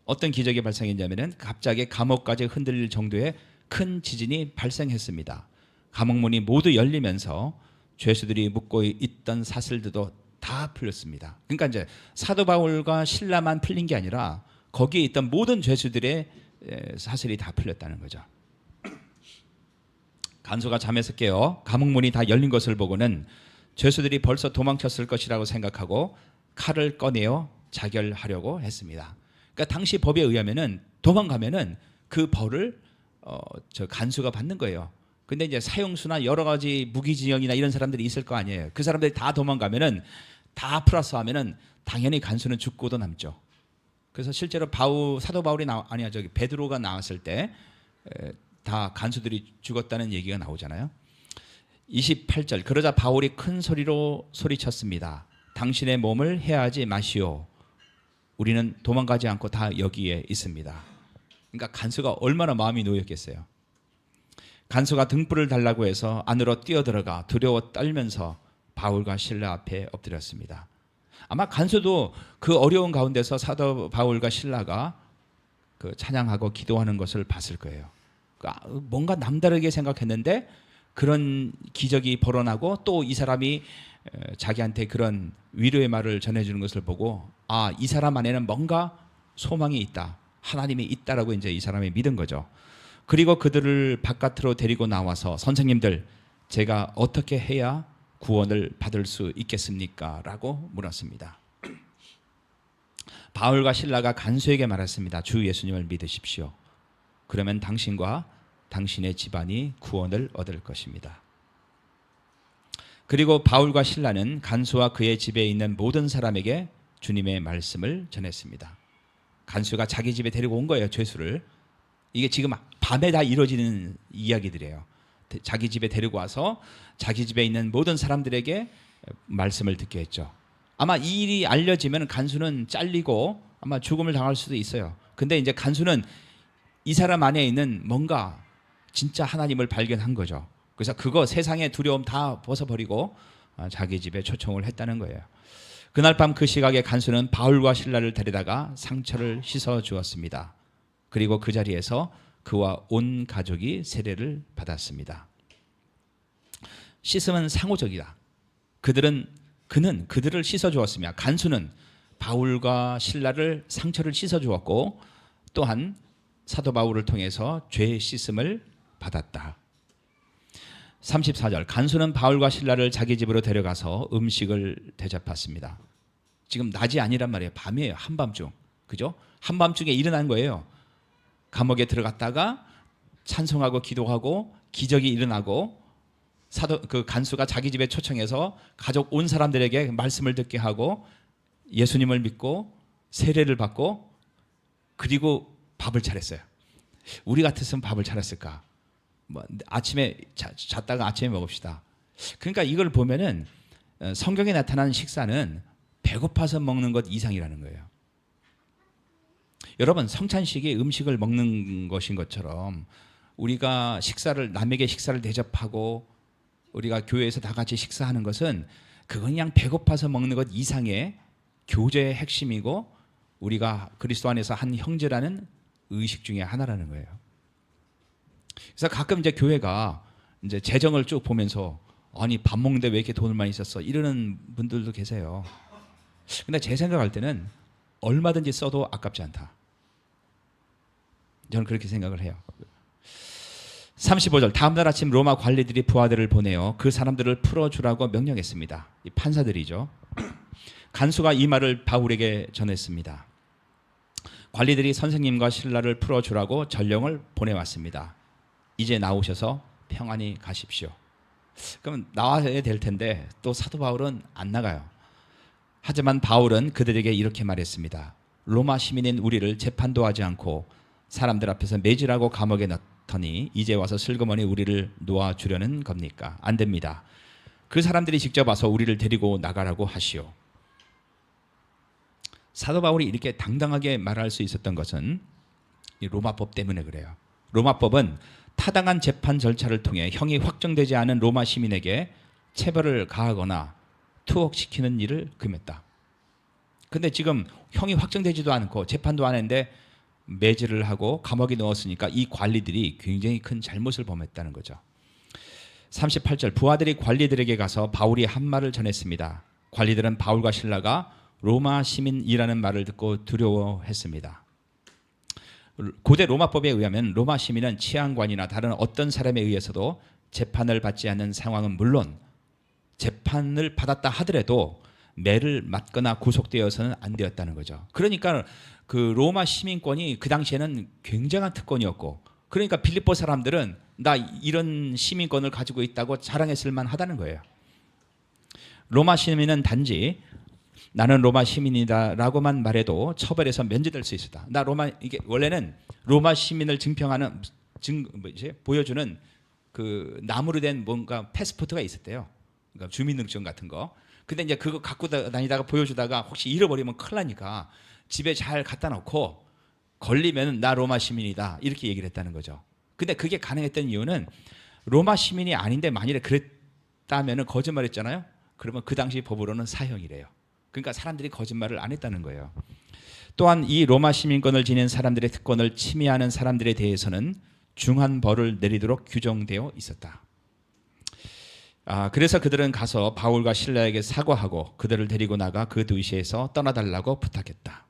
어떤 기적이 발생했냐면은 갑자기 감옥까지 흔들릴 정도의 큰 지진이 발생했습니다. 감옥문이 모두 열리면서 죄수들이 묶고 있던 사슬들도 다 풀렸습니다. 그러니까 이제 사도 바울과 신라만 풀린 게 아니라 거기에 있던 모든 죄수들의 사슬이 다 풀렸다는 거죠. 간수가 잠에서 깨어 감옥문이 다 열린 것을 보고는 죄수들이 벌써 도망쳤을 것이라고 생각하고 칼을 꺼내어 자결하려고 했습니다. 그러니까 당시 법에 의하면은 도망가면은 그 벌을 저 간수가 받는 거예요. 근데 이제 사형수나 여러 가지 무기징역이나 이런 사람들이 있을 거 아니에요. 그 사람들이 다 도망가면은, 다 플러스 하면은 당연히 간수는 죽고도 남죠. 그래서 실제로 사도 바울이 베드로가 나왔을 때 다 간수들이 죽었다는 얘기가 나오잖아요. 28절. 그러자 바울이 큰 소리로 소리쳤습니다. 당신의 몸을 해하지 마시오. 우리는 도망가지 않고 다 여기에 있습니다. 그러니까 간수가 얼마나 마음이 놓였겠어요. 간수가 등불을 달라고 해서 안으로 뛰어들어가 두려워 떨면서 바울과 신라 앞에 엎드렸습니다. 아마 간수도 그 어려운 가운데서 사도 바울과 신라가 찬양하고 기도하는 것을 봤을 거예요. 그러니까 뭔가 남다르게 생각했는데 그런 기적이 벌어나고 또 이 사람이 자기한테 그런 위로의 말을 전해주는 것을 보고, 이 사람 안에는 뭔가 소망이 있다, 하나님이 있다라고 이제 이 사람이 믿은 거죠. 그리고 그들을 바깥으로 데리고 나와서 선생님들, 제가 어떻게 해야 구원을 받을 수 있겠습니까? 라고 물었습니다. 바울과 신라가 간수에게 말했습니다. 주 예수님을 믿으십시오. 그러면 당신과 당신의 집안이 구원을 얻을 것입니다. 그리고 바울과 신라는 간수와 그의 집에 있는 모든 사람에게 주님의 말씀을 전했습니다. 간수가 자기 집에 데리고 온 거예요, 죄수를. 이게 지금 밤에 다 이루어지는 이야기들이에요. 자기 집에 데리고 와서 자기 집에 있는 모든 사람들에게 말씀을 듣게 했죠. 아마 이 일이 알려지면 간수는 잘리고 아마 죽음을 당할 수도 있어요. 근데 이제 간수는 이 사람 안에 있는 뭔가 진짜 하나님을 발견한 거죠. 그래서 그거 세상의 두려움 다 벗어버리고 자기 집에 초청을 했다는 거예요. 그날 밤 그 시각에 간수는 바울과 실라를 데려다가 상처를 씻어 주었습니다. 그리고 그 자리에서 그와 온 가족이 세례를 받았습니다. 씻음은 상호적이다. 그는 그들을 씻어 주었으며 간수는 바울과 실라를 상처를 씻어 주었고 또한 사도 바울을 통해서 죄 씻음을 받았다. 34절 간수는 바울과 실라를 자기 집으로 데려가서 음식을 대접했습니다. 지금 낮이 아니란 말이에요. 밤이에요. 한밤중. 그죠? 한밤중에 일어난 거예요. 감옥에 들어갔다가 찬송하고 기도하고 기적이 일어나고 그 간수가 자기 집에 초청해서 가족 온 사람들에게 말씀을 듣게 하고 예수님을 믿고 세례를 받고 그리고 밥을 차렸어요. 우리 같았으면 밥을 차렸을까? 뭐 아침에 잤다가 아침에 먹읍시다. 그러니까 이걸 보면은 성경에 나타난 식사는 배고파서 먹는 것 이상이라는 거예요. 여러분 성찬식이 음식을 먹는 것인 것처럼 우리가 남에게 식사를 대접하고 우리가 교회에서 다 같이 식사하는 것은 그건 그냥 배고파서 먹는 것 이상의 교제의 핵심이고 우리가 그리스도 안에서 한 형제라는 의식 중에 하나라는 거예요. 그래서 가끔 이제 교회가 이제 재정을 쭉 보면서 아니 밥 먹는데 왜 이렇게 돈을 많이 썼어 이러는 분들도 계세요. 근데 제 생각할 때는 얼마든지 써도 아깝지 않다. 저는 그렇게 생각을 해요. 35절 다음날 아침 로마 관리들이 부하들을 보내어 그 사람들을 풀어주라고 명령했습니다. 이 판사들이죠. 간수가 이 말을 바울에게 전했습니다. 관리들이 선생님과 신라를 풀어주라고 전령을 보내왔습니다. 이제 나오셔서 평안히 가십시오. 그럼 나와야 될 텐데 또 사도 바울은 안 나가요. 하지만 바울은 그들에게 이렇게 말했습니다. 로마 시민인 우리를 재판도 하지 않고 사람들 앞에서 매질하고 감옥에 넣더니 이제 와서 슬그머니 우리를 놓아주려는 겁니까? 안 됩니다. 그 사람들이 직접 와서 우리를 데리고 나가라고 하시오. 사도 바울이 이렇게 당당하게 말할 수 있었던 것은 이 로마법 때문에 그래요. 로마법은 타당한 재판 절차를 통해 형이 확정되지 않은 로마 시민에게 체벌을 가하거나 투옥시키는 일을 금했다. 근데 지금 형이 확정되지도 않고 재판도 안 했는데 매질을 하고 감옥에 넣었으니까 이 관리들이 굉장히 큰 잘못을 범했다는 거죠. 38절 부하들이 관리들에게 가서 바울이 한 말을 전했습니다. 관리들은 바울과 실라가 로마 시민이라는 말을 듣고 두려워했습니다. 고대 로마법에 의하면 로마 시민은 치안관이나 다른 어떤 사람에 의해서도 재판을 받지 않는 상황은 물론 재판을 받았다 하더라도 매를 맞거나 구속되어서는 안 되었다는 거죠. 그러니까 그 로마 시민권이 그 당시에는 굉장한 특권이었고 그러니까 빌립보 사람들은 나 이런 시민권을 가지고 있다고 자랑했을 만하다는 거예요. 로마 시민은 단지 나는 로마 시민이다라고만 말해도 처벌에서 면제될 수 있었다. 이게 원래는 로마 시민을 증명하는 보여주는 그 나무로 된 뭔가 패스포트가 있었대요. 그러니까 주민등록증 같은 거. 근데 이제 그거 갖고 다니다가 보여주다가 혹시 잃어버리면 큰일 나니까 집에 잘 갖다 놓고 걸리면 나 로마 시민이다 이렇게 얘기를 했다는 거죠. 근데 그게 가능했던 이유는 로마 시민이 아닌데 만일에 그랬다면 거짓말했잖아요. 그러면 그 당시 법으로는 사형이래요. 그러니까 사람들이 거짓말을 안 했다는 거예요. 또한 이 로마 시민권을 지닌 사람들의 특권을 침해하는 사람들에 대해서는 중한 벌을 내리도록 규정되어 있었다. 그래서 그들은 가서 바울과 실라에게 사과하고 그들을 데리고 나가 그 도시에서 떠나달라고 부탁했다.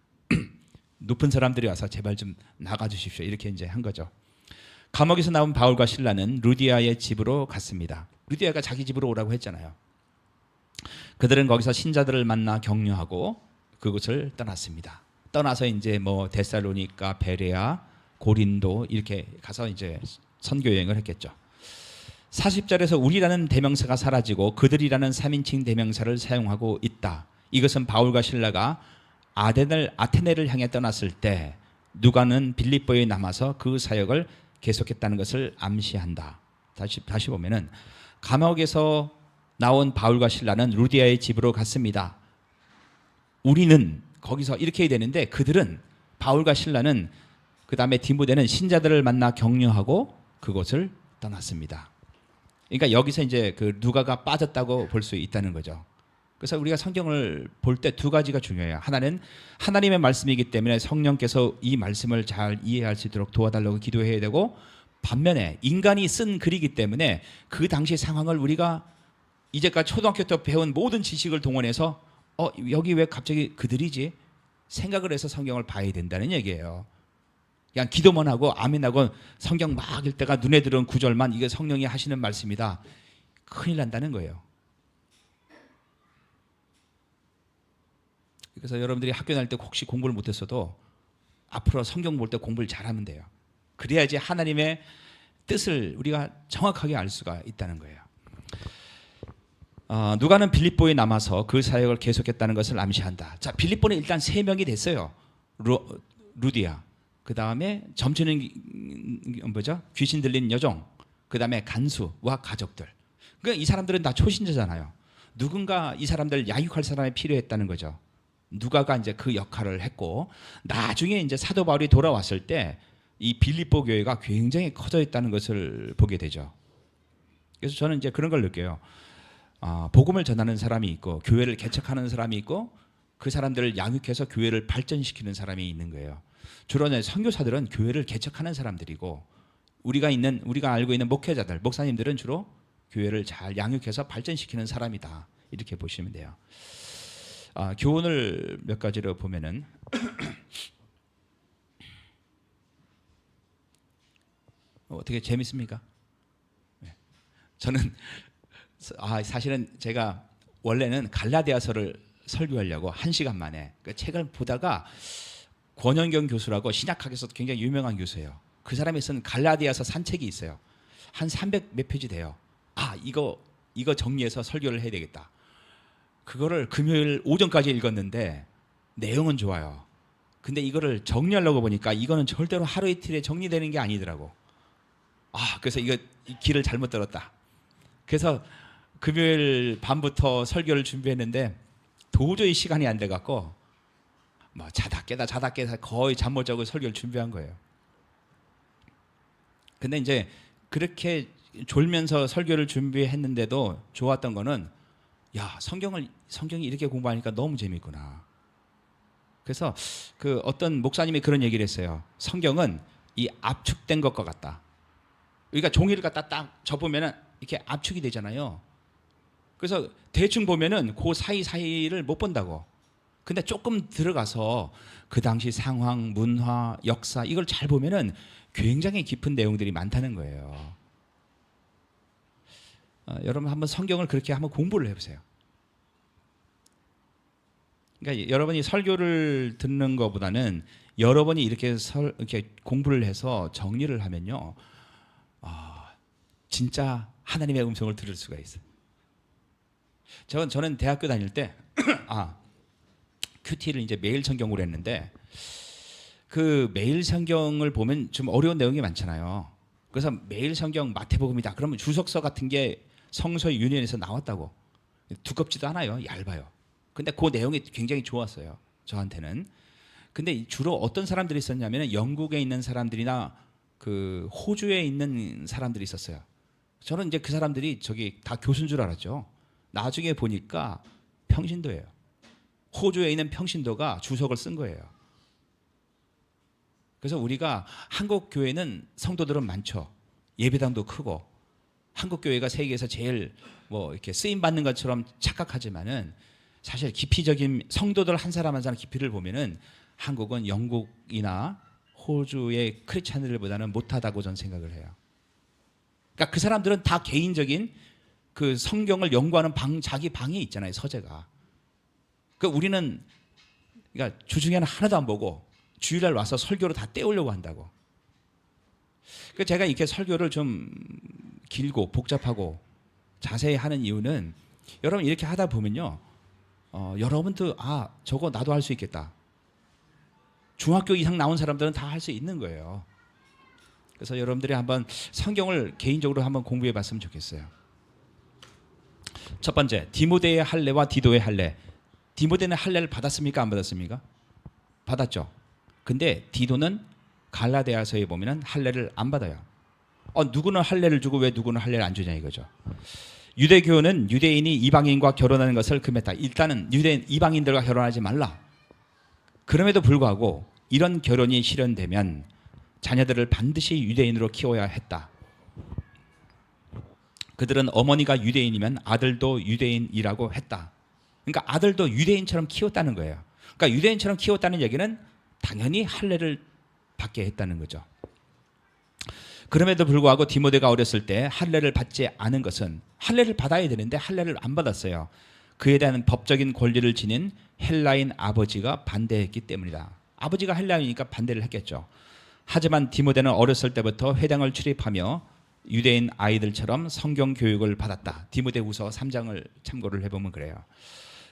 높은 사람들이 와서 제발 좀 나가주십시오 이렇게 이제 한 거죠. 감옥에서 나온 바울과 실라는 루디아의 집으로 갔습니다. 루디아가 자기 집으로 오라고 했잖아요. 그들은 거기서 신자들을 만나 격려하고 그곳을 떠났습니다. 떠나서 이제 뭐 데살로니가, 베레아, 고린도 이렇게 가서 이제 선교 여행을 했겠죠. 40절에서 우리라는 대명사가 사라지고 그들이라는 3인칭 대명사를 사용하고 있다. 이것은 바울과 실라가 아테네를 향해 떠났을 때 누가는 빌립보에 남아서 그 사역을 계속했다는 것을 암시한다. 다시 보면은 감옥에서 나온 바울과 실라는 루디아의 집으로 갔습니다. 우리는 거기서 이렇게 해야 되는데 그들은 바울과 실라는 그 다음에 디모데는 신자들을 만나 격려하고 그곳을 떠났습니다. 그러니까 여기서 이제 그 누가가 빠졌다고 볼 수 있다는 거죠. 그래서 우리가 성경을 볼 때 두 가지가 중요해요. 하나는 하나님의 말씀이기 때문에 성령께서 이 말씀을 잘 이해할 수 있도록 도와달라고 기도해야 되고, 반면에 인간이 쓴 글이기 때문에 그 당시 상황을 우리가 이제까지 초등학교 때 배운 모든 지식을 동원해서 여기 왜 갑자기 그들이지? 생각을 해서 성경을 봐야 된다는 얘기예요. 그냥 기도만 하고 아멘하고 성경 막 읽다가 눈에 들어온 구절만 이게 성령이 하시는 말씀이다. 큰일 난다는 거예요. 그래서 여러분들이 학교 다닐 때 혹시 공부를 못했어도 앞으로 성경 볼 때 공부를 잘하면 돼요. 그래야지 하나님의 뜻을 우리가 정확하게 알 수가 있다는 거예요. 누가는 빌립보에 남아서 그 사역을 계속했다는 것을 암시한다. 자, 빌립보는 일단 3명이 됐어요. 루디아, 그 다음에 점치는 귀신 들린 여종, 그 다음에 간수와 가족들. 그러니까 이 사람들은 다 초신자잖아요. 누군가 이 사람들 양육할 사람이 필요했다는 거죠. 누가가 이제 그 역할을 했고, 나중에 이제 사도 바울이 돌아왔을 때 이 빌립보 교회가 굉장히 커져 있다는 것을 보게 되죠. 그래서 저는 이제 그런 걸 느껴요. 복음을 전하는 사람이 있고 교회를 개척하는 사람이 있고 그 사람들을 양육해서 교회를 발전시키는 사람이 있는 거예요. 주로 선교사들은 교회를 개척하는 사람들이고 우리가 알고 있는 목회자들, 목사님들은 주로 교회를 잘 양육해서 발전시키는 사람이다. 이렇게 보시면 돼요. 교훈을 몇 가지로 보면은 어떻게 재밌습니까? 네. 저는 사실은 제가 원래는 갈라디아서를 설교하려고 1시간 만에 그 책을 보다가 권현경 교수라고 신약학에서 굉장히 유명한 교수예요. 그 사람이 쓴 갈라디아서 산책이 있어요. 한 300 몇 페이지 돼요. 이거 정리해서 설교를 해야 되겠다. 그거를 금요일 오전까지 읽었는데 내용은 좋아요. 근데 이거를 정리하려고 보니까 이거는 절대로 하루 이틀에 정리되는 게 아니더라고. 그래서 이 길을 잘못 들었다. 그래서 금요일 밤부터 설교를 준비했는데 도저히 시간이 안 돼갖고 자다 깨다 거의 잠 못 자고 설교를 준비한 거예요. 근데 이제 그렇게 졸면서 설교를 준비했는데도 좋았던 거는 성경이 이렇게 공부하니까 너무 재밌구나. 그래서 그 어떤 목사님이 그런 얘기를 했어요. 성경은 이 압축된 것과 같다. 그러니까 종이를 갖다 딱 접으면은 이렇게 압축이 되잖아요. 그래서 대충 보면은 그 사이사이를 못 본다고. 근데 조금 들어가서 그 당시 상황, 문화, 역사 이걸 잘 보면은 굉장히 깊은 내용들이 많다는 거예요. 여러분 한번 성경을 그렇게 한번 공부를 해보세요. 그러니까 여러분이 설교를 듣는 것보다는 여러분이 이렇게 공부를 해서 정리를 하면요, 진짜 하나님의 음성을 들을 수가 있어요. 저는 대학교 다닐 때 큐티를 이제 매일 성경으로 했는데 그 매일 성경을 보면 좀 어려운 내용이 많잖아요. 그래서 매일 성경 마태복음이다. 그러면 주석서 같은 게 성서의 유년에서 나왔다고. 두껍지도 않아요. 얇아요. 근데 그 내용이 굉장히 좋았어요. 저한테는. 근데 주로 어떤 사람들이 있었냐면 영국에 있는 사람들이나 그 호주에 있는 사람들이 있었어요. 저는 이제 그 사람들이 다 교수인 줄 알았죠. 나중에 보니까 평신도예요. 호주에 있는 평신도가 주석을 쓴 거예요. 그래서 우리가 한국 교회는 성도들은 많죠. 예배당도 크고 한국 교회가 세계에서 제일 이렇게 쓰임 받는 것처럼 착각하지만은 사실 깊이적인 성도들 한 사람 한 사람 깊이를 보면은 한국은 영국이나 호주의 크리스찬들보다는 못하다고 저는 생각을 해요. 그러니까 그 사람들은 다 개인적인 그 성경을 연구하는 자기 방이 있잖아요, 서재가. 그러니까 우리는 그러니까 주중에는 하나도 안 보고 주일날 와서 설교로 다 때우려고 한다고. 그러니까 제가 이렇게 설교를 좀 길고 복잡하고 자세히 하는 이유는 여러분 이렇게 하다 보면요, 여러분도 저거 나도 할 수 있겠다. 중학교 이상 나온 사람들은 다 할 수 있는 거예요. 그래서 여러분들이 한번 성경을 개인적으로 한번 공부해 봤으면 좋겠어요. 첫 번째, 디모데의 할례와 디도의 할례. 디모데는 할례를 받았습니까? 안 받았습니까? 받았죠. 근데 디도는 갈라디아서에 보면은 할례를 안 받아요. 누구는 할례를 주고 왜 누구는 할례를 안 주냐 이거죠. 유대교는 유대인이 이방인과 결혼하는 것을 금했다. 일단은 유대인 이방인들과 결혼하지 말라. 그럼에도 불구하고 이런 결혼이 실현되면 자녀들을 반드시 유대인으로 키워야 했다. 그들은 어머니가 유대인이면 아들도 유대인이라고 했다. 그러니까 아들도 유대인처럼 키웠다는 거예요. 그러니까 유대인처럼 키웠다는 얘기는 당연히 할례를 받게 했다는 거죠. 그럼에도 불구하고 디모데가 어렸을 때 할례를 받지 않은 것은 할례를 받아야 되는데 할례를 안 받았어요. 그에 대한 법적인 권리를 지닌 헬라인 아버지가 반대했기 때문이다. 아버지가 헬라인이니까 반대를 했겠죠. 하지만 디모데는 어렸을 때부터 회당을 출입하며 유대인 아이들처럼 성경 교육을 받았다. 디모데후서 3장을 참고를 해보면 그래요.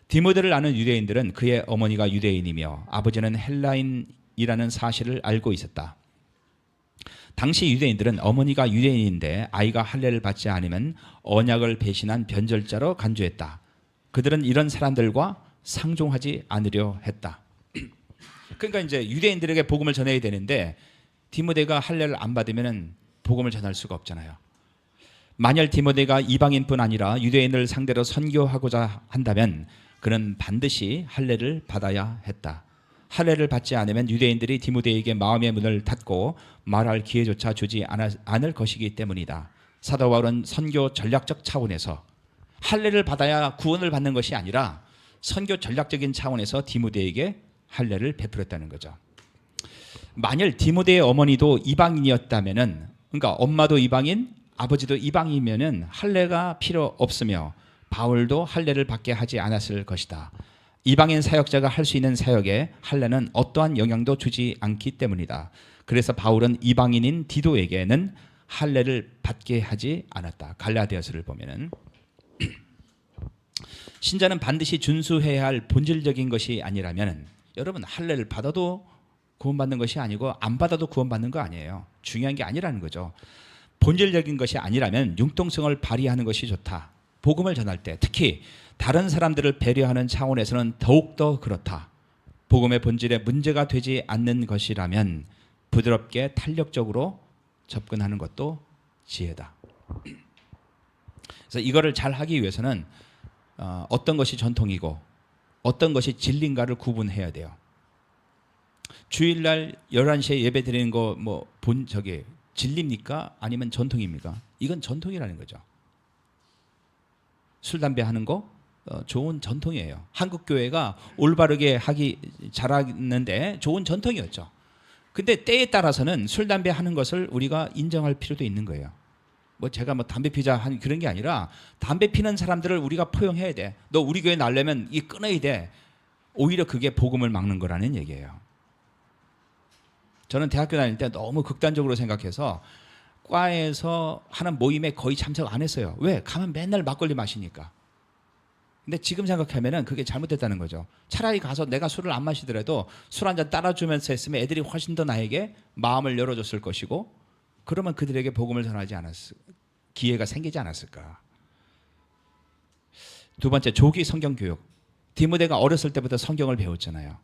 디모데를 아는 유대인들은 그의 어머니가 유대인이며 아버지는 헬라인이라는 사실을 알고 있었다. 당시 유대인들은 어머니가 유대인인데 아이가 할례를 받지 않으면 언약을 배신한 변절자로 간주했다. 그들은 이런 사람들과 상종하지 않으려 했다. 그러니까 이제 유대인들에게 복음을 전해야 되는데 디모데가 할례를 안 받으면 복음을 전할 수가 없잖아요. 만약 디모데가 이방인뿐 아니라 유대인을 상대로 선교하고자 한다면 그는 반드시 할례를 받아야 했다. 할례를 받지 않으면 유대인들이 디모데에게 마음의 문을 닫고 말할 기회조차 주지 않을 것이기 때문이다. 사도 바울은 선교 전략적 차원에서 할례를 받아야 구원을 받는 것이 아니라 선교 전략적인 차원에서 디모데에게 할례를 베풀었다는 거죠. 만일 디모데의 어머니도 이방인이었다면은, 그러니까 엄마도 이방인, 아버지도 이방인이면은 할례가 필요 없으며 바울도 할례를 받게 하지 않았을 것이다. 이방인 사역자가 할 수 있는 사역에 할례는 어떠한 영향도 주지 않기 때문이다. 그래서 바울은 이방인인 디도에게는 할례를 받게 하지 않았다. 갈라디아서를 보면은 신자는 반드시 준수해야 할 본질적인 것이 아니라면 여러분 할례를 받아도 구원받는 것이 아니고 안 받아도 구원받는 거 아니에요. 중요한 게 아니라는 거죠. 본질적인 것이 아니라면 융통성을 발휘하는 것이 좋다. 복음을 전할 때 특히 다른 사람들을 배려하는 차원에서는 더욱더 그렇다. 복음의 본질에 문제가 되지 않는 것이라면 부드럽게 탄력적으로 접근하는 것도 지혜다. 그래서 이거를 잘 하기 위해서는 어떤 것이 전통이고 어떤 것이 진리인가를 구분해야 돼요. 주일날 11시에 예배 드리는 거 진리입니까? 아니면 전통입니까? 이건 전통이라는 거죠. 술, 담배 하는 거 좋은 전통이에요. 한국 교회가 올바르게 하기 잘하는데 좋은 전통이었죠. 근데 때에 따라서는 술, 담배 하는 것을 우리가 인정할 필요도 있는 거예요. 제가 담배 피자 한 그런 게 아니라 담배 피는 사람들을 우리가 포용해야 돼. 너 우리 교회 나려면 이 끊어야 돼. 오히려 그게 복음을 막는 거라는 얘기예요. 저는 대학교 다닐 때 너무 극단적으로 생각해서 과에서 하는 모임에 거의 참석 안 했어요. 왜? 가면 맨날 막걸리 마시니까. 근데 지금 생각하면은 그게 잘못됐다는 거죠. 차라리 가서 내가 술을 안 마시더라도 술 한 잔 따라주면서 했으면 애들이 훨씬 더 나에게 마음을 열어줬을 것이고 그러면 그들에게 복음을 전하지 않았을 기회가 생기지 않았을까. 두 번째, 조기 성경 교육. 디모데가 어렸을 때부터 성경을 배웠잖아요.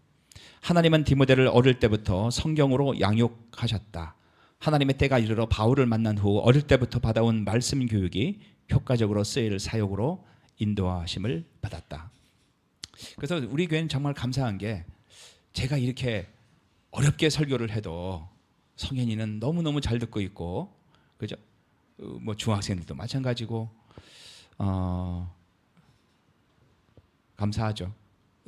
하나님은 디모데를 어릴 때부터 성경으로 양육하셨다. 하나님의 때가 이르러 바울을 만난 후 어릴 때부터 받아온 말씀 교육이 효과적으로 쓰일 사역으로 인도하심을 받았다. 그래서 우리 교회는 정말 감사한 게 제가 이렇게 어렵게 설교를 해도 성현이는 너무너무 잘 듣고 있고, 그죠? 중학생들도 마찬가지고, 감사하죠.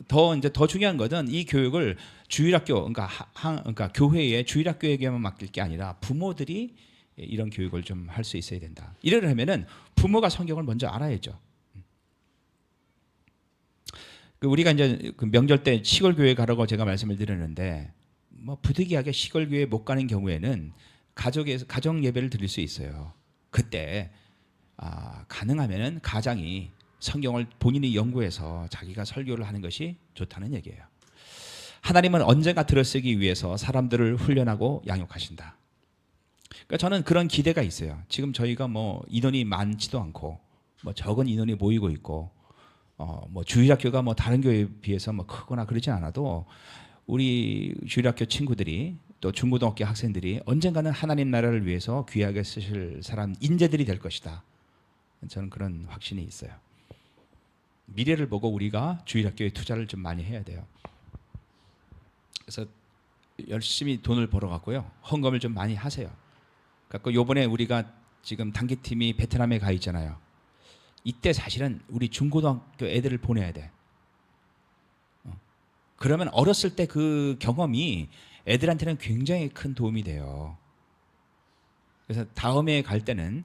더 중요한 것은 이 교육을 주일학교, 그러니까 교회의 주일학교에게만 맡길 게 아니라 부모들이 이런 교육을 좀 할 수 있어야 된다. 이러려면은 부모가 성경을 먼저 알아야죠. 우리가 이제 명절 때 시골 교회 가라고 제가 말씀을 드렸는데, 부득이하게 시골 교회 못 가는 경우에는 가정 예배를 드릴 수 있어요. 그때 가능하면은 가장이 성경을 본인이 연구해서 자기가 설교를 하는 것이 좋다는 얘기예요. 하나님은 언젠가 들어쓰기 위해서 사람들을 훈련하고 양육하신다. 그러니까 저는 그런 기대가 있어요. 지금 저희가 뭐 인원이 많지도 않고 뭐 적은 인원이 모이고 있고 뭐 주일학교가 뭐 다른 교회에 비해서 뭐 크거나 그러진 않아도 우리 주일학교 친구들이 또 중고등학교 학생들이 언젠가는 하나님 나라를 위해서 귀하게 쓰실 사람 인재들이 될 것이다. 저는 그런 확신이 있어요. 미래를 보고 우리가 주일학교에 투자를 좀 많이 해야 돼요. 그래서 열심히 돈을 벌어갖고요, 헌금을 좀 많이 하세요. 그래서 요번에 우리가 지금 단기팀이 베트남에 가 있잖아요. 이때 사실은 우리 중고등학교 애들을 보내야 돼. 그러면 어렸을 때 그 경험이 애들한테는 굉장히 큰 도움이 돼요. 그래서 다음에 갈 때는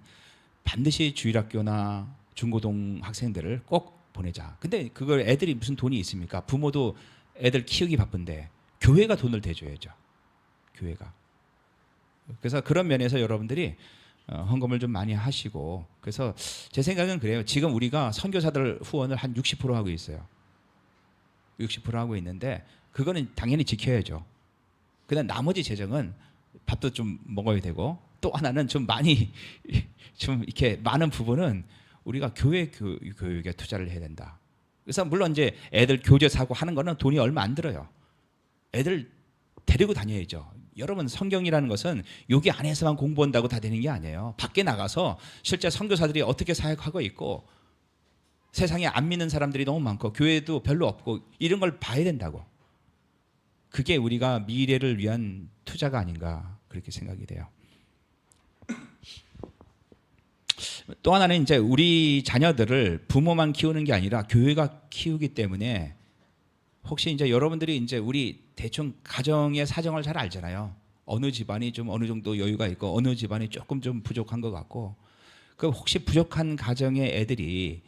반드시 주일학교나 중고등 학생들을 꼭 보내자. 근데 그걸 애들이 무슨 돈이 있습니까? 부모도 애들 키우기 바쁜데 교회가 돈을 대줘야죠. 교회가. 그래서 그런 면에서 여러분들이 헌금을 좀 많이 하시고, 그래서 제 생각은 그래요. 지금 우리가 선교사들 후원을 한 60% 하고 있어요. 60% 하고 있는데 그거는 당연히 지켜야죠. 그다음 나머지 재정은 밥도 좀 먹어야 되고, 또 하나는 좀 많이 좀 이렇게 많은 부분은 우리가 교회 교육에 투자를 해야 된다. 그래서 물론 이제 애들 교재 사고 하는 거는 돈이 얼마 안 들어요. 애들 데리고 다녀야죠. 여러분, 성경이라는 것은 여기 안에서만 공부한다고 다 되는 게 아니에요. 밖에 나가서 실제 선교사들이 어떻게 사역하고 있고, 세상에 안 믿는 사람들이 너무 많고 교회도 별로 없고, 이런 걸 봐야 된다고. 그게 우리가 미래를 위한 투자가 아닌가, 그렇게 생각이 돼요. 또 하나는 이제 우리 자녀들을 부모만 키우는 게 아니라 교회가 키우기 때문에, 혹시 이제 여러분들이 이제 우리 대충 가정의 사정을 잘 알잖아요. 어느 집안이 좀 어느 정도 여유가 있고 어느 집안이 조금 좀 부족한 것 같고, 그 혹시 부족한 가정의 애들이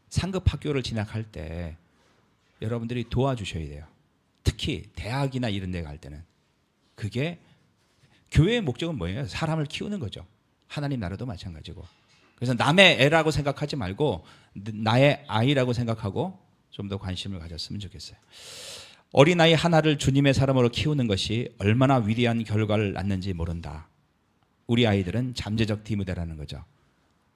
상급 학교를 진학할 때 여러분들이 도와주셔야 돼요. 특히 대학이나 이런 데 갈 때는. 그게 교회의 목적은 뭐예요? 사람을 키우는 거죠. 하나님 나라도 마찬가지고. 그래서 남의 애라고 생각하지 말고 나의 아이라고 생각하고 좀 더 관심을 가졌으면 좋겠어요. 어린아이 하나를 주님의 사람으로 키우는 것이 얼마나 위대한 결과를 낳는지 모른다. 우리 아이들은 잠재적 디모데라는 거죠.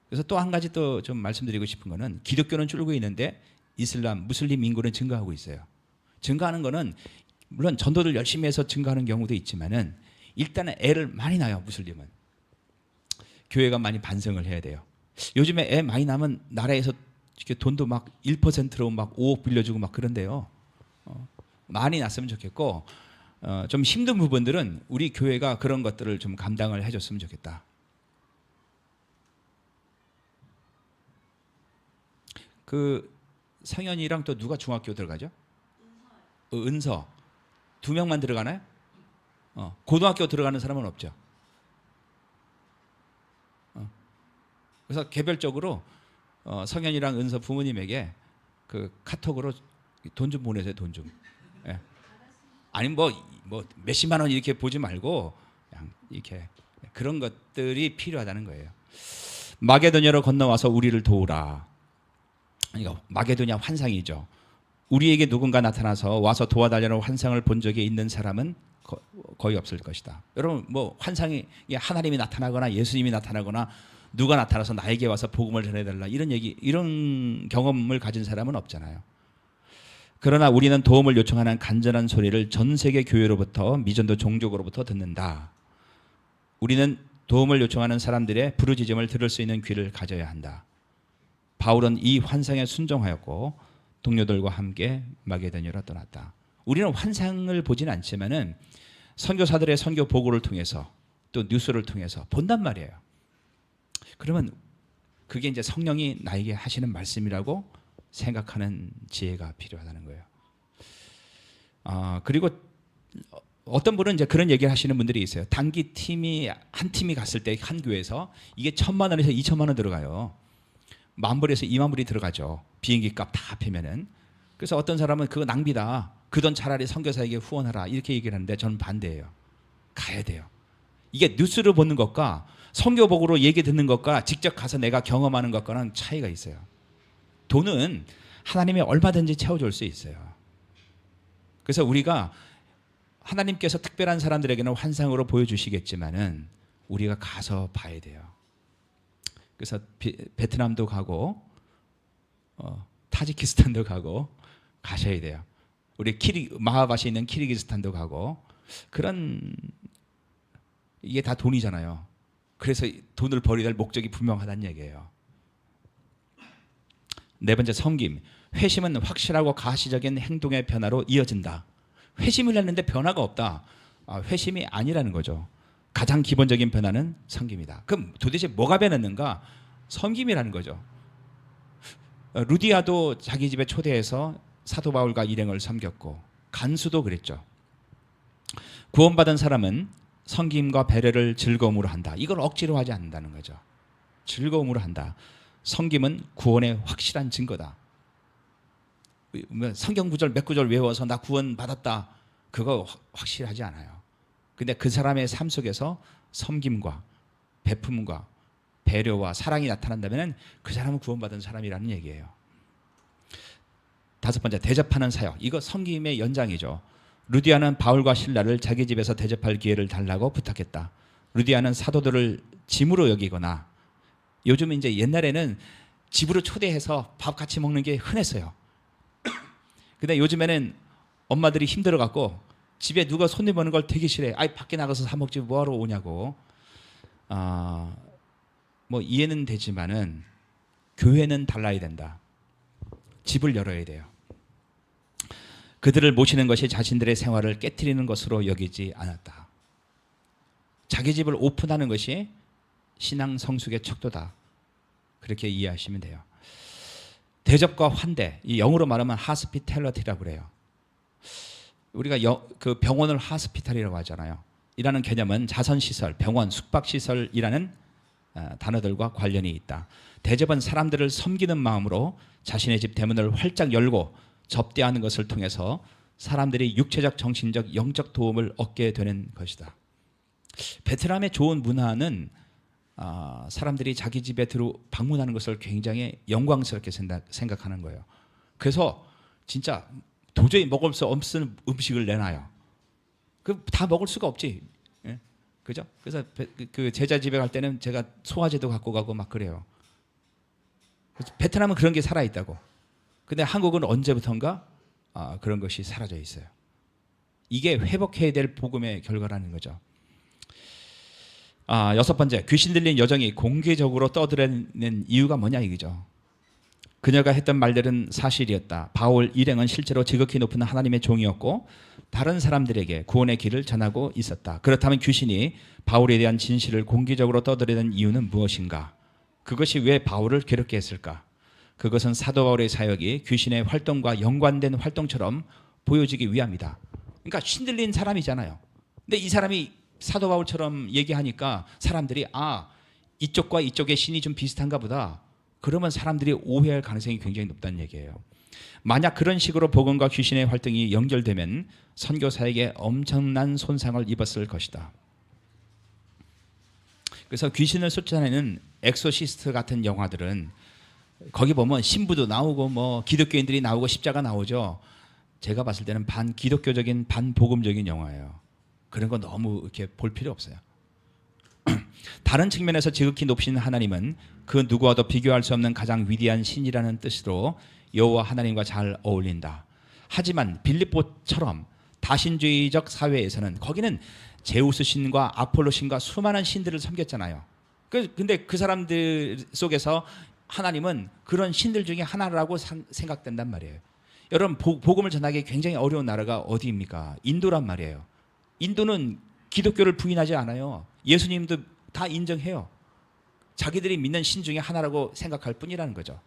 그래서 또 한 가지 또 좀 말씀드리고 싶은 거는, 기독교는 줄고 있는데 이슬람, 무슬림 인구는 증가하고 있어요. 증가하는 거는 물론 전도를 열심히 해서 증가하는 경우도 있지만은 일단은 애를 많이 낳아요. 무슬림은. 교회가 많이 반성을 해야 돼요. 요즘에 애 많이 낳으면 나라에서 이렇게 돈도 막 1%로 막 5억 빌려주고 막 그런데요. 많이 낳았으면 좋겠고, 좀 힘든 부분들은 우리 교회가 그런 것들을 좀 감당을 해줬으면 좋겠다. 그 성현이랑 또 누가 중학교 들어가죠? 은서. 2명만 들어가나요? 고등학교 들어가는 사람은 없죠. 그래서 개별적으로 성현이랑 은서 부모님에게 그 카톡으로 돈 좀 보내세요. 돈 좀. 예. 아니 뭐 몇십만 원 이렇게 보지 말고 그냥 이렇게 그런 것들이 필요하다는 거예요. 마게도냐로 건너와서 우리를 도우라. 그러니까 마게도냐 환상이죠. 우리에게 누군가 나타나서 와서 도와달라는 환상을 본 적이 있는 사람은 거의 없을 것이다. 여러분, 뭐 환상이 하나님이 나타나거나 예수님이 나타나거나 누가 나타나서 나에게 와서 복음을 전해달라 이런 경험을 가진 사람은 없잖아요. 그러나 우리는 도움을 요청하는 간절한 소리를 전 세계 교회로부터, 미전도 종족으로부터 듣는다. 우리는 도움을 요청하는 사람들의 부르짖음을 들을 수 있는 귀를 가져야 한다. 바울은 이 환상에 순종하였고 동료들과 함께 마게도냐로 떠났다. 우리는 환상을 보진 않지만은 선교사들의 선교 보고를 통해서 또 뉴스를 통해서 본단 말이에요. 그러면 그게 이제 성령이 나에게 하시는 말씀이라고 생각하는 지혜가 필요하다는 거예요. 그리고 어떤 분은 이제 그런 얘기를 하시는 분들이 있어요. 단기 팀이 한 팀이 갔을 때 한 교회에서 이게 1,000만 원에서 2,000만 원 들어가요. 10,000불에서 20,000불이 들어가죠. 비행기 값 다 합하면은. 그래서 어떤 사람은 그거 낭비다. 그 돈 차라리 선교사에게 후원하라. 이렇게 얘기를 하는데 저는 반대예요. 가야 돼요. 이게 뉴스를 보는 것과 선교복으로 얘기 듣는 것과 직접 가서 내가 경험하는 것과는 차이가 있어요. 돈은 하나님이 얼마든지 채워줄 수 있어요. 그래서 우리가 하나님께서 특별한 사람들에게는 환상으로 보여주시겠지만은 우리가 가서 봐야 돼요. 그래서 베트남도 가고 타지키스탄도 가고 가셔야 돼요. 우리 마하바시에 있는 키르기스탄도 가고 그런 이게 다 돈이잖아요. 그래서 돈을 벌여야 할 목적이 분명하다는 얘기예요. 네 번째, 섬김. 회심은 확실하고 가시적인 행동의 변화로 이어진다. 회심을 했는데 변화가 없다. 회심이 아니라는 거죠. 가장 기본적인 변화는 섬김이다. 그럼 도대체 뭐가 변했는가? 섬김이라는 거죠. 루디아도 자기 집에 초대해서 사도 바울과 일행을 섬겼고 간수도 그랬죠. 구원받은 사람은 섬김과 배려를 즐거움으로 한다. 이걸 억지로 하지 않는다는 거죠. 즐거움으로 한다. 섬김은 구원의 확실한 증거다. 성경 구절 몇 구절 외워서 나 구원 받았다. 그거 확실하지 않아요. 근데 그 사람의 삶 속에서 섬김과 베품과 배려와 사랑이 나타난다면 그 사람은 구원받은 사람이라는 얘기예요. 다섯 번째, 대접하는 사역. 이거 섬김의 연장이죠. 루디아는 바울과 실라를 자기 집에서 대접할 기회를 달라고 부탁했다. 루디아는 사도들을 짐으로 여기거나, 요즘 이제 옛날에는 집으로 초대해서 밥 같이 먹는 게 흔했어요. 근데 요즘에는 엄마들이 힘들어갖고 집에 누가 손님 오는 걸 되게 싫어해. 아이, 밖에 나가서 사 먹지 뭐하러 오냐고. 뭐 이해는 되지만은 교회는 달라야 된다. 집을 열어야 돼요. 그들을 모시는 것이 자신들의 생활을 깨트리는 것으로 여기지 않았다. 자기 집을 오픈하는 것이 신앙 성숙의 척도다. 그렇게 이해하시면 돼요. 대접과 환대, 이 영어로 말하면 hospitality라고 그래요. 우리가 그 병원을 hospital이라고 하잖아요. 이라는 개념은 자선시설, 병원, 숙박시설이라는 단어들과 관련이 있다. 대접은 사람들을 섬기는 마음으로 자신의 집 대문을 활짝 열고 접대하는 것을 통해서 사람들이 육체적, 정신적, 영적 도움을 얻게 되는 것이다. 베트남의 좋은 문화는 사람들이 자기 집에 방문하는 것을 굉장히 영광스럽게 생각하는 거예요. 그래서 진짜 도저히 먹을 수 없는 음식을 내놔요. 그 다 먹을 수가 없지. 예? 그죠? 그래서 그 제자 집에 갈 때는 제가 소화제도 갖고 가고 막 그래요. 베트남은 그런 게 살아있다고. 근데 한국은 언제부턴가 그런 것이 사라져 있어요. 이게 회복해야 될 복음의 결과라는 거죠. 여섯 번째, 귀신 들린 여정이 공개적으로 떠들어낸 이유가 뭐냐 이거죠. 그녀가 했던 말들은 사실이었다. 바울 일행은 실제로 지극히 높은 하나님의 종이었고 다른 사람들에게 구원의 길을 전하고 있었다. 그렇다면 귀신이 바울에 대한 진실을 공개적으로 떠들어낸 이유는 무엇인가? 그것이 왜 바울을 괴롭게 했을까? 그것은 사도 바울의 사역이 귀신의 활동과 연관된 활동처럼 보여지기 위함이다. 그러니까 신들린 사람이잖아요. 근데 이 사람이 사도 바울처럼 얘기하니까 사람들이 이쪽과 이쪽의 신이 좀 비슷한가 보다. 그러면 사람들이 오해할 가능성이 굉장히 높다는 얘기예요. 만약 그런 식으로 복음과 귀신의 활동이 연결되면 선교사에게 엄청난 손상을 입었을 것이다. 그래서 귀신을 쫓아내는 엑소시스트 같은 영화들은 거기 보면 신부도 나오고 뭐 기독교인들이 나오고 십자가 나오죠. 제가 봤을 때는 반기독교적인 반복음적인 영화예요. 그런 거 너무 이렇게 볼 필요 없어요. 다른 측면에서 지극히 높으신 하나님은 그 누구와도 비교할 수 없는 가장 위대한 신이라는 뜻으로 여호와 하나님과 잘 어울린다. 하지만 빌립보처럼 다신주의적 사회에서는 거기는 제우스 신과 아폴로 신과 수많은 신들을 섬겼잖아요. 근데 그 사람들 속에서 하나님은 그런 신들 중에 하나라고 생각된단 말이에요. 여러분, 복음을 전하기 굉장히 어려운 나라가 어디입니까? 인도란 말이에요. 인도는 기독교를 부인하지 않아요. 예수님도 다 인정해요. 자기들이 믿는 신 중에 하나라고 생각할 뿐이라는 거죠.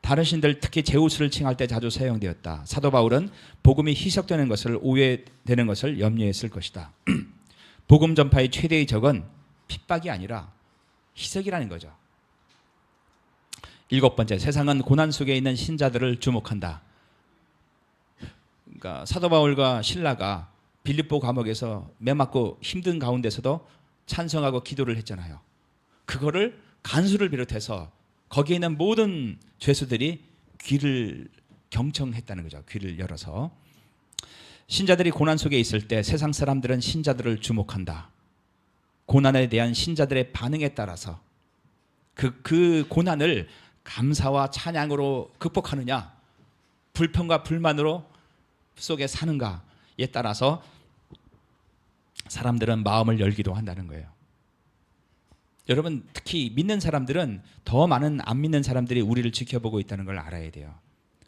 다른 신들, 특히 제우스를 칭할 때 자주 사용되었다. 사도 바울은 복음이 희석되는 것을, 오해되는 것을 염려했을 것이다. 복음 전파의 최대의 적은 핍박이 아니라 희석이라는 거죠. 일곱 번째, 세상은 고난 속에 있는 신자들을 주목한다. 그러니까 사도 바울과 실라가 빌립보 감옥에서 매 맞고 힘든 가운데서도 찬성하고 기도를 했잖아요. 그거를 간수를 비롯해서 거기에 있는 모든 죄수들이 귀를 경청했다는 거죠. 귀를 열어서. 신자들이 고난 속에 있을 때 세상 사람들은 신자들을 주목한다. 고난에 대한 신자들의 반응에 따라서 그 고난을 감사와 찬양으로 극복하느냐, 불평과 불만으로 속에 사는가에 따라서 사람들은 마음을 열기도 한다는 거예요. 여러분, 특히 믿는 사람들은 더 많은 안 믿는 사람들이 우리를 지켜보고 있다는 걸 알아야 돼요.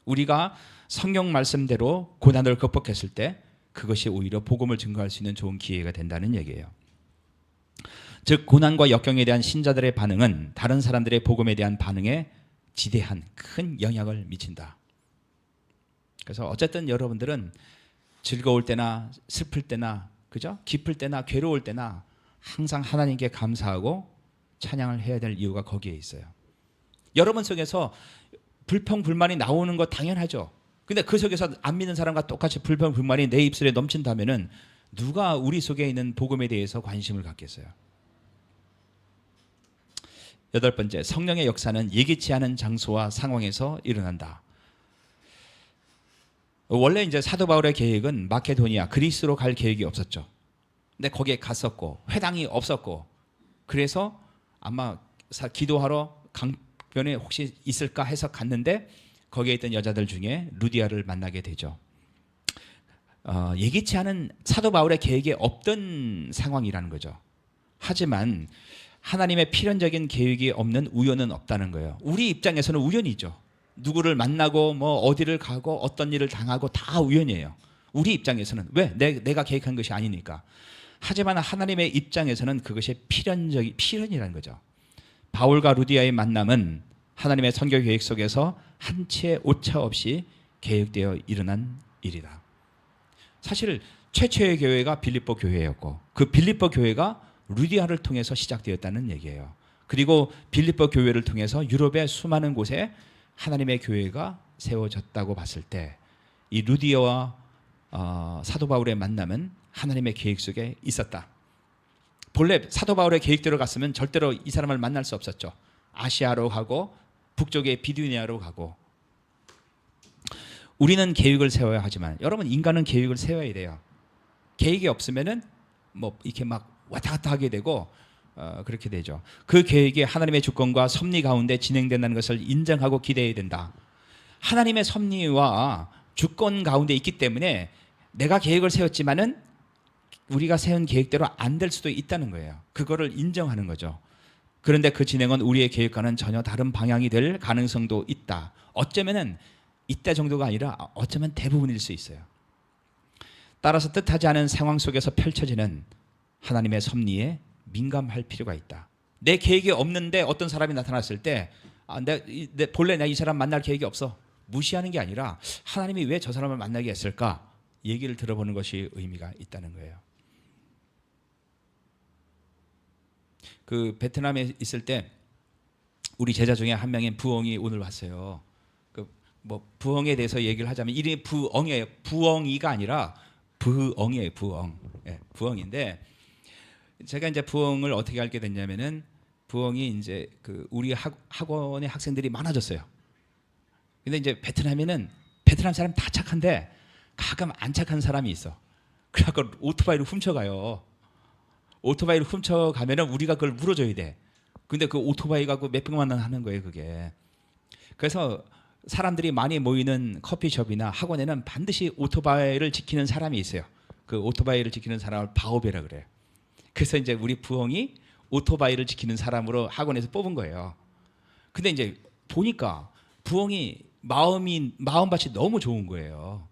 우리가 성경 말씀대로 고난을 극복했을 때 그것이 오히려 복음을 증거할 수 있는 좋은 기회가 된다는 얘기예요. 즉 고난과 역경에 대한 신자들의 반응은 다른 사람들의 복음에 대한 반응에 지대한 큰 영향을 미친다. 그래서 어쨌든 여러분들은 즐거울 때나 슬플 때나, 그죠? 기쁠 때나 괴로울 때나 항상 하나님께 감사하고 찬양을 해야 될 이유가 거기에 있어요. 여러분 속에서 불평 불만이 나오는 거 당연하죠. 근데 그 속에서 안 믿는 사람과 똑같이 불평 불만이 내 입술에 넘친다면은 누가 우리 속에 있는 복음에 대해서 관심을 갖겠어요? 8번째, 성령의 역사는 예기치 않은 장소와 상황에서 일어난다. 원래 이제 사도 바울의 계획은 마케도니아, 그리스로 갈 계획이 없었죠. 근데 거기에 갔었고 회당이 없었고, 그래서 아마 기도하러 강변에 혹시 있을까 해서 갔는데 거기에 있던 여자들 중에 루디아를 만나게 되죠. 예기치 않은 사도 바울의 계획에 없던 상황이라는 거죠. 하지만 하나님의 필연적인 계획이 없는 우연은 없다는 거예요. 우리 입장에서는 우연이죠. 누구를 만나고 뭐 어디를 가고 어떤 일을 당하고 다 우연이에요. 우리 입장에서는 왜? 내가 계획한 것이 아니니까. 하지만 하나님의 입장에서는 그것이 필연이라는 거죠. 바울과 루디아의 만남은 하나님의 선교 계획 속에서 한 치의 오차 없이 계획되어 일어난 일이다. 사실 최초의 교회가 빌립보 교회였고 그 빌립보 교회가 루디아를 통해서 시작되었다는 얘기예요. 그리고 빌립보 교회를 통해서 유럽의 수많은 곳에 하나님의 교회가 세워졌다고 봤을 때 이 루디아와 사도 바울의 만남은 하나님의 계획 속에 있었다. 본래 사도 바울의 계획대로 갔으면 절대로 이 사람을 만날 수 없었죠. 아시아로 가고 북쪽의 비두니아로 가고. 우리는 계획을 세워야 하지만 여러분, 인간은 계획을 세워야 돼요. 계획이 없으면은 뭐 이렇게 막 왔다 갔다 하게 되고 그렇게 되죠. 그 계획이 하나님의 주권과 섭리 가운데 진행된다는 것을 인정하고 기대해야 된다. 하나님의 섭리와 주권 가운데 있기 때문에 내가 계획을 세웠지만은 우리가 세운 계획대로 안 될 수도 있다는 거예요. 그거를 인정하는 거죠. 그런데 그 진행은 우리의 계획과는 전혀 다른 방향이 될 가능성도 있다. 어쩌면은 이때 정도가 아니라 어쩌면 대부분일 수 있어요. 따라서 뜻하지 않은 상황 속에서 펼쳐지는 하나님의 섭리에 민감할 필요가 있다. 내 계획이 없는데 어떤 사람이 나타났을 때 본래 내가 이 사람 만날 계획이 없어. 무시하는 게 아니라 하나님이 왜 저 사람을 만나게 했을까? 얘기를 들어보는 것이 의미가 있다는 거예요. 그 베트남에 있을 때 우리 제자 중에 한 명인 부엉이 오늘 왔어요. 그 뭐 부엉에 대해서 얘기를 하자면 이름이 부엉이에요. 부엉이가 아니라 부엉이에요. 부엉. 예, 부엉인데 제가 이제 부엉을 어떻게 알게 됐냐면은 부엉이 이제 그 우리 학원의 학생들이 많아졌어요. 근데 이제 베트남에는 베트남 사람 다 착한데 가끔 안 착한 사람이 있어. 그래갖고 오토바이를 훔쳐가요. 오토바이를 훔쳐가면은 우리가 그걸 물어줘야 돼. 근데 그 오토바이 갖고 몇백만 원 하는 거예요, 그게. 그래서 사람들이 많이 모이는 커피숍이나 학원에는 반드시 오토바이를 지키는 사람이 있어요. 그 오토바이를 지키는 사람을 바오베라 그래요. 그래서 이제 우리 부엉이 오토바이를 지키는 사람으로 학원에서 뽑은 거예요. 근데 이제 보니까 부엉이 마음밭이 너무 좋은 거예요.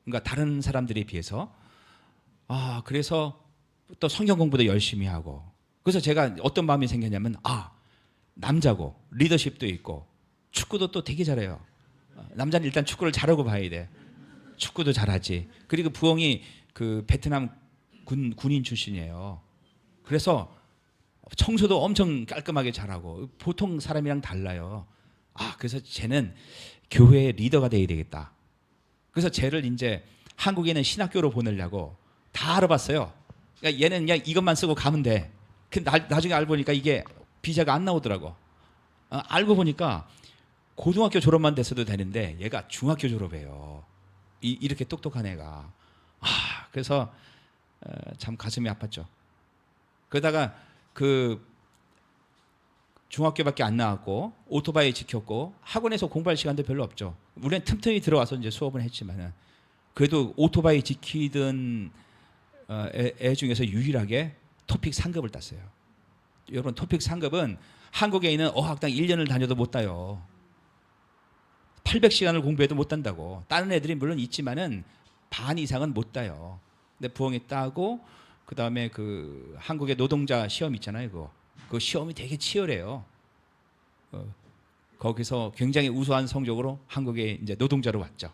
그러니까 다른 사람들에 비해서. 그래서 또 성경 공부도 열심히 하고. 그래서 제가 어떤 마음이 생겼냐면 남자고 리더십도 있고 축구도 또 되게 잘해요. 남자는 일단 축구를 잘하고 봐야 돼. 축구도 잘하지. 그리고 부엉이 그 베트남 군인 출신이에요. 그래서 청소도 엄청 깔끔하게 잘하고 보통 사람이랑 달라요. 그래서 쟤는 교회의 리더가 돼야 되겠다. 그래서 쟤를 이제 한국에 있는 신학교로 보내려고 다 알아봤어요. 그러니까 얘는 그냥 이것만 쓰고 가면 돼. 근데 나중에 알고 보니까 이게 비자가 안 나오더라고. 알고 보니까 고등학교 졸업만 됐어도 되는데 얘가 중학교 졸업해요. 이렇게 똑똑한 애가. 그래서 참 가슴이 아팠죠. 그러다가 그 중학교밖에 안 나왔고 오토바이 지켰고 학원에서 공부할 시간도 별로 없죠. 물론 틈틈이 들어와서 이제 수업은 했지만은 그래도 오토바이 지키던 애 중에서 유일하게 토픽 상급을 땄어요. 여러분 토픽 상급은 한국에 있는 어학당 1년을 다녀도 못 따요. 800시간을 공부해도 못 딴다고. 다른 애들이 물론 있지만은 반 이상은 못 따요. 근데 부엉이 따고 그다음에 그 한국의 노동자 시험 있잖아요. 그 시험이 되게 치열해요. 거기서 굉장히 우수한 성적으로 한국에 이제 노동자로 왔죠.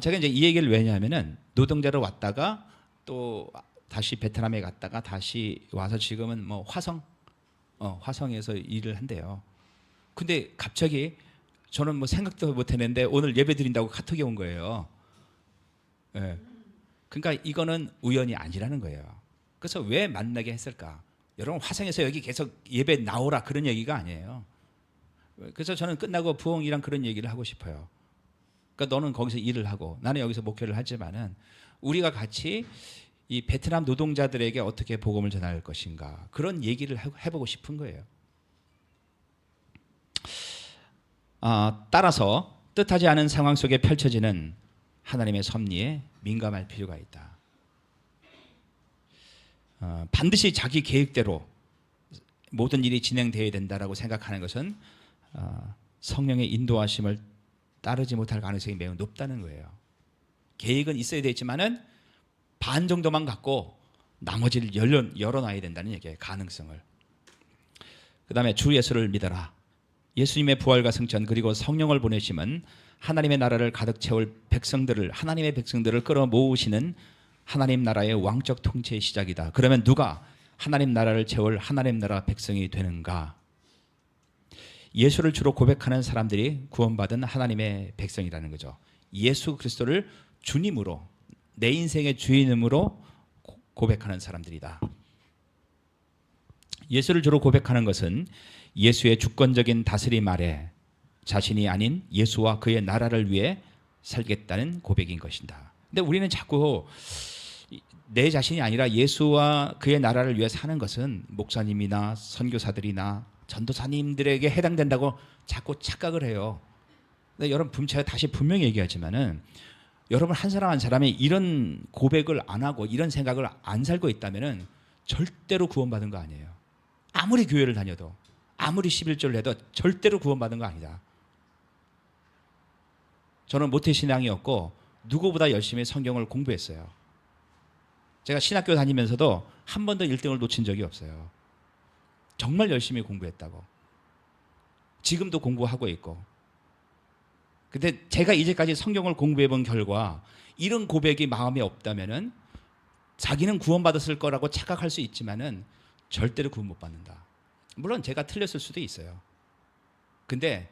제가 이제 이 얘기를 왜냐하면은 노동자로 왔다가 또 다시 베트남에 갔다가 다시 와서 지금은 뭐 화성에서 일을 한대요. 근데 갑자기 저는 뭐 생각도 못 했는데 오늘 예배 드린다고 카톡이 온 거예요. 예. 그러니까 이거는 우연이 아니라는 거예요. 그래서 왜 만나게 했을까? 여러분 화성에서 여기 계속 예배 나오라 그런 얘기가 아니에요. 그래서 저는 끝나고 부엉이랑 그런 얘기를 하고 싶어요. 그러니까 너는 거기서 일을 하고 나는 여기서 목회를 하지만은 우리가 같이 이 베트남 노동자들에게 어떻게 복음을 전할 것인가 그런 얘기를 해보고 싶은 거예요. 따라서 뜻하지 않은 상황 속에 펼쳐지는 하나님의 섭리에 민감할 필요가 있다. 반드시 자기 계획대로 모든 일이 진행되어야 된다라고 생각하는 것은 성령의 인도하심을 따르지 못할 가능성이 매우 높다는 거예요. 계획은 있어야 되지만은 반 정도만 갖고 나머지를 열어놔야 된다는 얘기예요. 가능성을. 그 다음에 주 예수를 믿어라. 예수님의 부활과 승천 그리고 성령을 보내심은 하나님의 나라를 가득 채울 하나님의 백성들을 끌어모으시는 하나님 나라의 왕적 통치의 시작이다. 그러면 누가 하나님 나라를 채울 하나님 나라 백성이 되는가? 예수를 주로 고백하는 사람들이 구원받은 하나님의 백성이라는 거죠. 예수 그리스도를 주님으로 내 인생의 주인으로 고백하는 사람들이다. 예수를 주로 고백하는 것은 예수의 주권적인 다스림 아래 자신이 아닌 예수와 그의 나라를 위해 살겠다는 고백인 것이다. 근데 우리는 자꾸 내 자신이 아니라 예수와 그의 나라를 위해 사는 것은 목사님이나 선교사들이나 전도사님들에게 해당된다고 자꾸 착각을 해요. 근데 여러분 제가 다시 분명히 얘기하지만은 여러분 한 사람 한 사람이 이런 고백을 안 하고 이런 생각을 안 살고 있다면은 절대로 구원받은 거 아니에요. 아무리 교회를 다녀도 아무리 11조를 해도 절대로 구원받은 거 아니다. 저는 모태신앙이었고 누구보다 열심히 성경을 공부했어요. 제가 신학교 다니면서도 한 번도 1등을 놓친 적이 없어요. 정말 열심히 공부했다고. 지금도 공부하고 있고. 근데 제가 이제까지 성경을 공부해 본 결과 이런 고백이 마음에 없다면은 자기는 구원받았을 거라고 착각할 수 있지만은 절대로 구원 못 받는다. 물론 제가 틀렸을 수도 있어요. 근데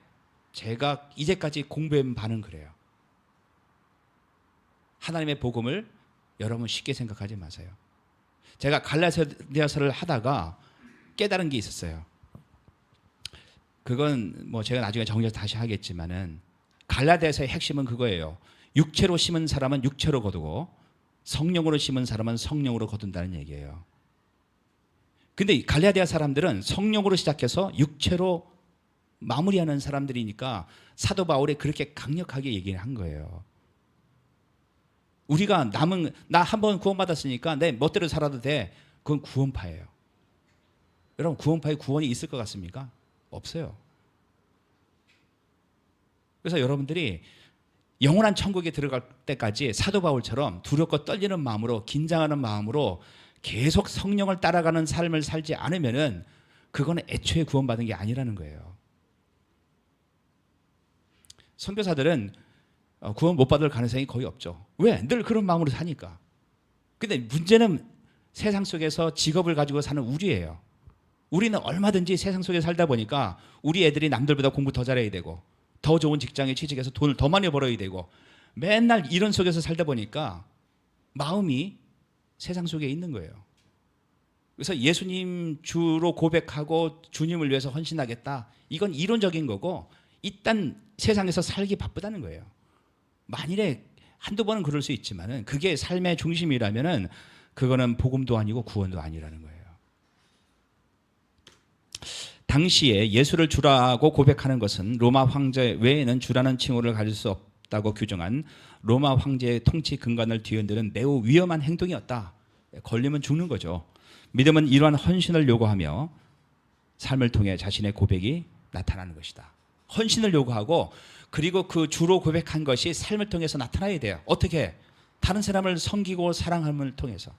제가 이제까지 공부해 본 바는 그래요. 하나님의 복음을 여러분 쉽게 생각하지 마세요. 제가 갈라디아서를 하다가 깨달은 게 있었어요. 그건 뭐 제가 나중에 정리해서 다시 하겠지만은 갈라디아서의 핵심은 그거예요. 육체로 심은 사람은 육체로 거두고 성령으로 심은 사람은 성령으로 거둔다는 얘기예요. 근데 갈라디아 사람들은 성령으로 시작해서 육체로 마무리하는 사람들이니까 사도 바울이 그렇게 강력하게 얘기를 한 거예요. 우리가 나 한 번 구원받았으니까 내 멋대로 살아도 돼. 그건 구원파예요. 여러분 구원파에 구원이 있을 것 같습니까? 없어요. 그래서 여러분들이 영원한 천국에 들어갈 때까지 사도 바울처럼 두렵고 떨리는 마음으로 긴장하는 마음으로 계속 성령을 따라가는 삶을 살지 않으면은 그거는 애초에 구원받은 게 아니라는 거예요. 선교사들은 구원 못 받을 가능성이 거의 없죠. 왜? 늘 그런 마음으로 사니까. 근데 문제는 세상 속에서 직업을 가지고 사는 우리예요. 우리는 얼마든지 세상 속에 살다 보니까 우리 애들이 남들보다 공부 더 잘해야 되고 더 좋은 직장에 취직해서 돈을 더 많이 벌어야 되고 맨날 이런 속에서 살다 보니까 마음이 세상 속에 있는 거예요. 그래서 예수님 주로 고백하고 주님을 위해서 헌신하겠다. 이건 이론적인 거고 일단 세상에서 살기 바쁘다는 거예요. 만일에 한두 번은 그럴 수 있지만은 그게 삶의 중심이라면은 그거는 복음도 아니고 구원도 아니라는 거예요. 당시에 예수를 주라고 고백하는 것은 로마 황제 외에는 주라는 칭호를 가질 수 없다고 규정한 로마 황제의 통치 근간을 뒤흔드는 매우 위험한 행동이었다. 걸리면 죽는 거죠. 믿음은 이러한 헌신을 요구하며 삶을 통해 자신의 고백이 나타나는 것이다. 헌신을 요구하고 그리고 그 주로 고백한 것이 삶을 통해서 나타나야 돼요. 어떻게? 다른 사람을 섬기고 사랑함을 통해서.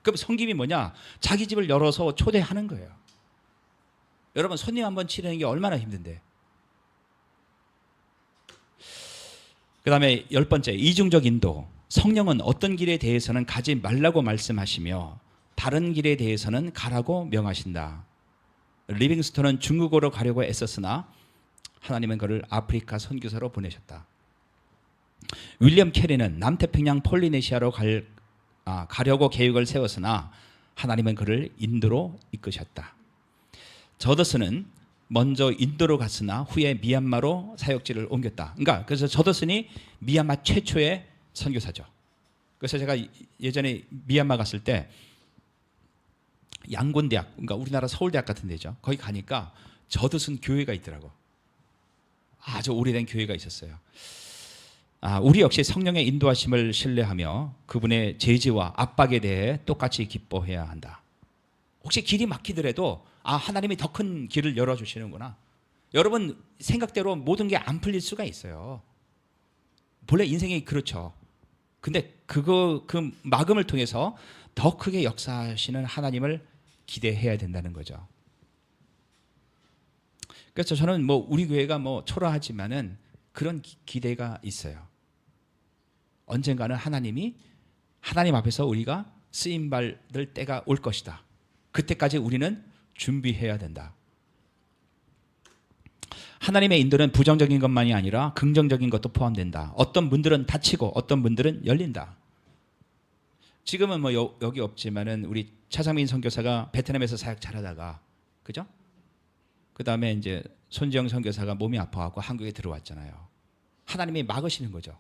그럼 섬김이 뭐냐? 자기 집을 열어서 초대하는 거예요. 여러분 손님 한번 치르는 게 얼마나 힘든데. 그 다음에 10번째, 이중적 인도. 성령은 어떤 길에 대해서는 가지 말라고 말씀하시며 다른 길에 대해서는 가라고 명하신다. 리빙스톤은 중국어로 가려고 애썼으나 하나님은 그를 아프리카 선교사로 보내셨다. 윌리엄 캐리는 남태평양 폴리네시아로 가려고 계획을 세웠으나 하나님은 그를 인도로 이끄셨다. 저더슨은 먼저 인도로 갔으나 후에 미얀마로 사역지를 옮겼다. 그러니까 그래서 저더슨이 미얀마 최초의 선교사죠. 그래서 제가 예전에 미얀마 갔을 때 양곤대학, 그러니까 우리나라 서울대학 같은 데죠. 거기 가니까 저더슨 교회가 있더라고. 아주 오래된 교회가 있었어요. 우리 역시 성령의 인도하심을 신뢰하며 그분의 제지와 압박에 대해 똑같이 기뻐해야 한다. 혹시 길이 막히더라도 하나님이 더 큰 길을 열어주시는구나. 여러분 생각대로 모든 게 안 풀릴 수가 있어요. 본래 인생이 그렇죠. 근데 그 막음을 통해서 더 크게 역사하시는 하나님을 기대해야 된다는 거죠. 그래서 저는 우리 교회가 초라하지만은 그런 기대가 있어요. 언젠가는 하나님 앞에서 우리가 쓰임 받을 때가 올 것이다. 그때까지 우리는 준비해야 된다. 하나님의 인도는 부정적인 것만이 아니라 긍정적인 것도 포함된다. 어떤 분들은 닫히고 어떤 분들은 열린다. 지금은 여기 없지만은 우리 차상민 선교사가 베트남에서 사역 잘하다가, 그죠? 그 다음에 이제 손지영 선교사가 몸이 아파갖고 한국에 들어왔잖아요. 하나님이 막으시는 거죠.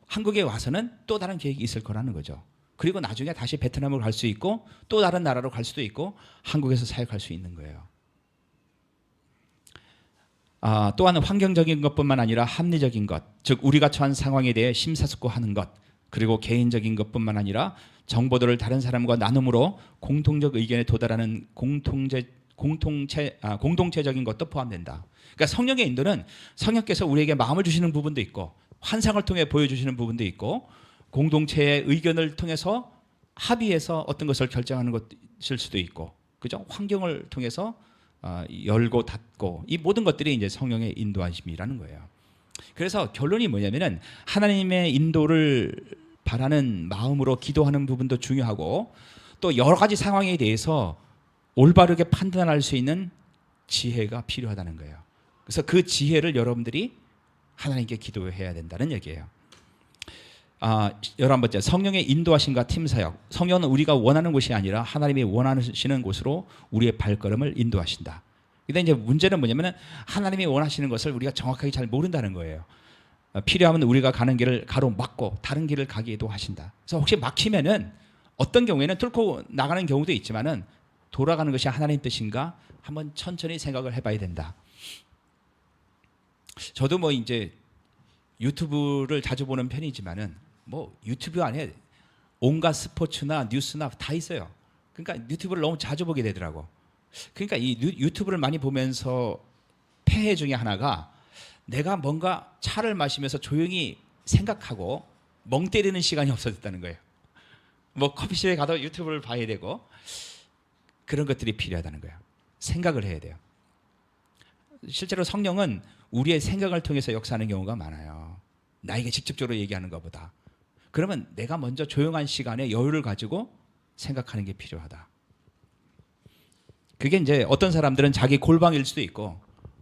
한국에 와서는 또 다른 계획이 있을 거라는 거죠. 그리고 나중에 다시 베트남으로 갈 수 있고 또 다른 나라로 갈 수도 있고 한국에서 사역할 수 있는 거예요. 또한 환경적인 것뿐만 아니라 합리적인 것, 즉 우리가 처한 상황에 대해 심사숙고하는 것, 그리고 개인적인 것뿐만 아니라 정보들을 다른 사람과 나눔으로 공통적 의견에 도달하는 공동체적인 것도 포함된다. 그러니까 성령의 인도는 성령께서 우리에게 마음을 주시는 부분도 있고 환상을 통해 보여주시는 부분도 있고 공동체의 의견을 통해서 합의해서 어떤 것을 결정하는 것일 수도 있고, 그죠? 환경을 통해서 열고 닫고, 이 모든 것들이 이제 성령의 인도하심이라는 거예요. 그래서 결론이 뭐냐면은 하나님의 인도를 바라는 마음으로 기도하는 부분도 중요하고 또 여러 가지 상황에 대해서 올바르게 판단할 수 있는 지혜가 필요하다는 거예요. 그래서 그 지혜를 여러분들이 하나님께 기도해야 된다는 얘기예요. 11번째, 성령의 인도하심과 팀사역. 성령은 우리가 원하는 곳이 아니라 하나님이 원하시는 곳으로 우리의 발걸음을 인도하신다. 근데 이제 문제는 뭐냐면 하나님이 원하시는 것을 우리가 정확하게 잘 모른다는 거예요. 필요하면 우리가 가는 길을 가로막고 다른 길을 가기도 하신다. 그래서 혹시 막히면은 어떤 경우에는 뚫고 나가는 경우도 있지만은 돌아가는 것이 하나님 뜻인가 한번 천천히 생각을 해봐야 된다. 저도 이제 유튜브를 자주 보는 편이지만은 유튜브 안에 온갖 스포츠나 뉴스나 다 있어요. 그러니까 유튜브를 너무 자주 보게 되더라고. 그러니까 이 유튜브를 많이 보면서 폐해 중에 하나가 내가 뭔가 차를 마시면서 조용히 생각하고 멍 때리는 시간이 없어졌다는 거예요. 커피숍에 가도 유튜브를 봐야 되고 그런 것들이 필요하다는 거예요. 생각을 해야 돼요. 실제로 성령은 우리의 생각을 통해서 역사하는 경우가 많아요. 나에게 직접적으로 얘기하는 것보다. 그러면 내가 먼저 조용한 시간에 여유를 가지고 생각하는 게 필요하다. 그게 이제 어떤 사람들은 자기 골방일 수도 있고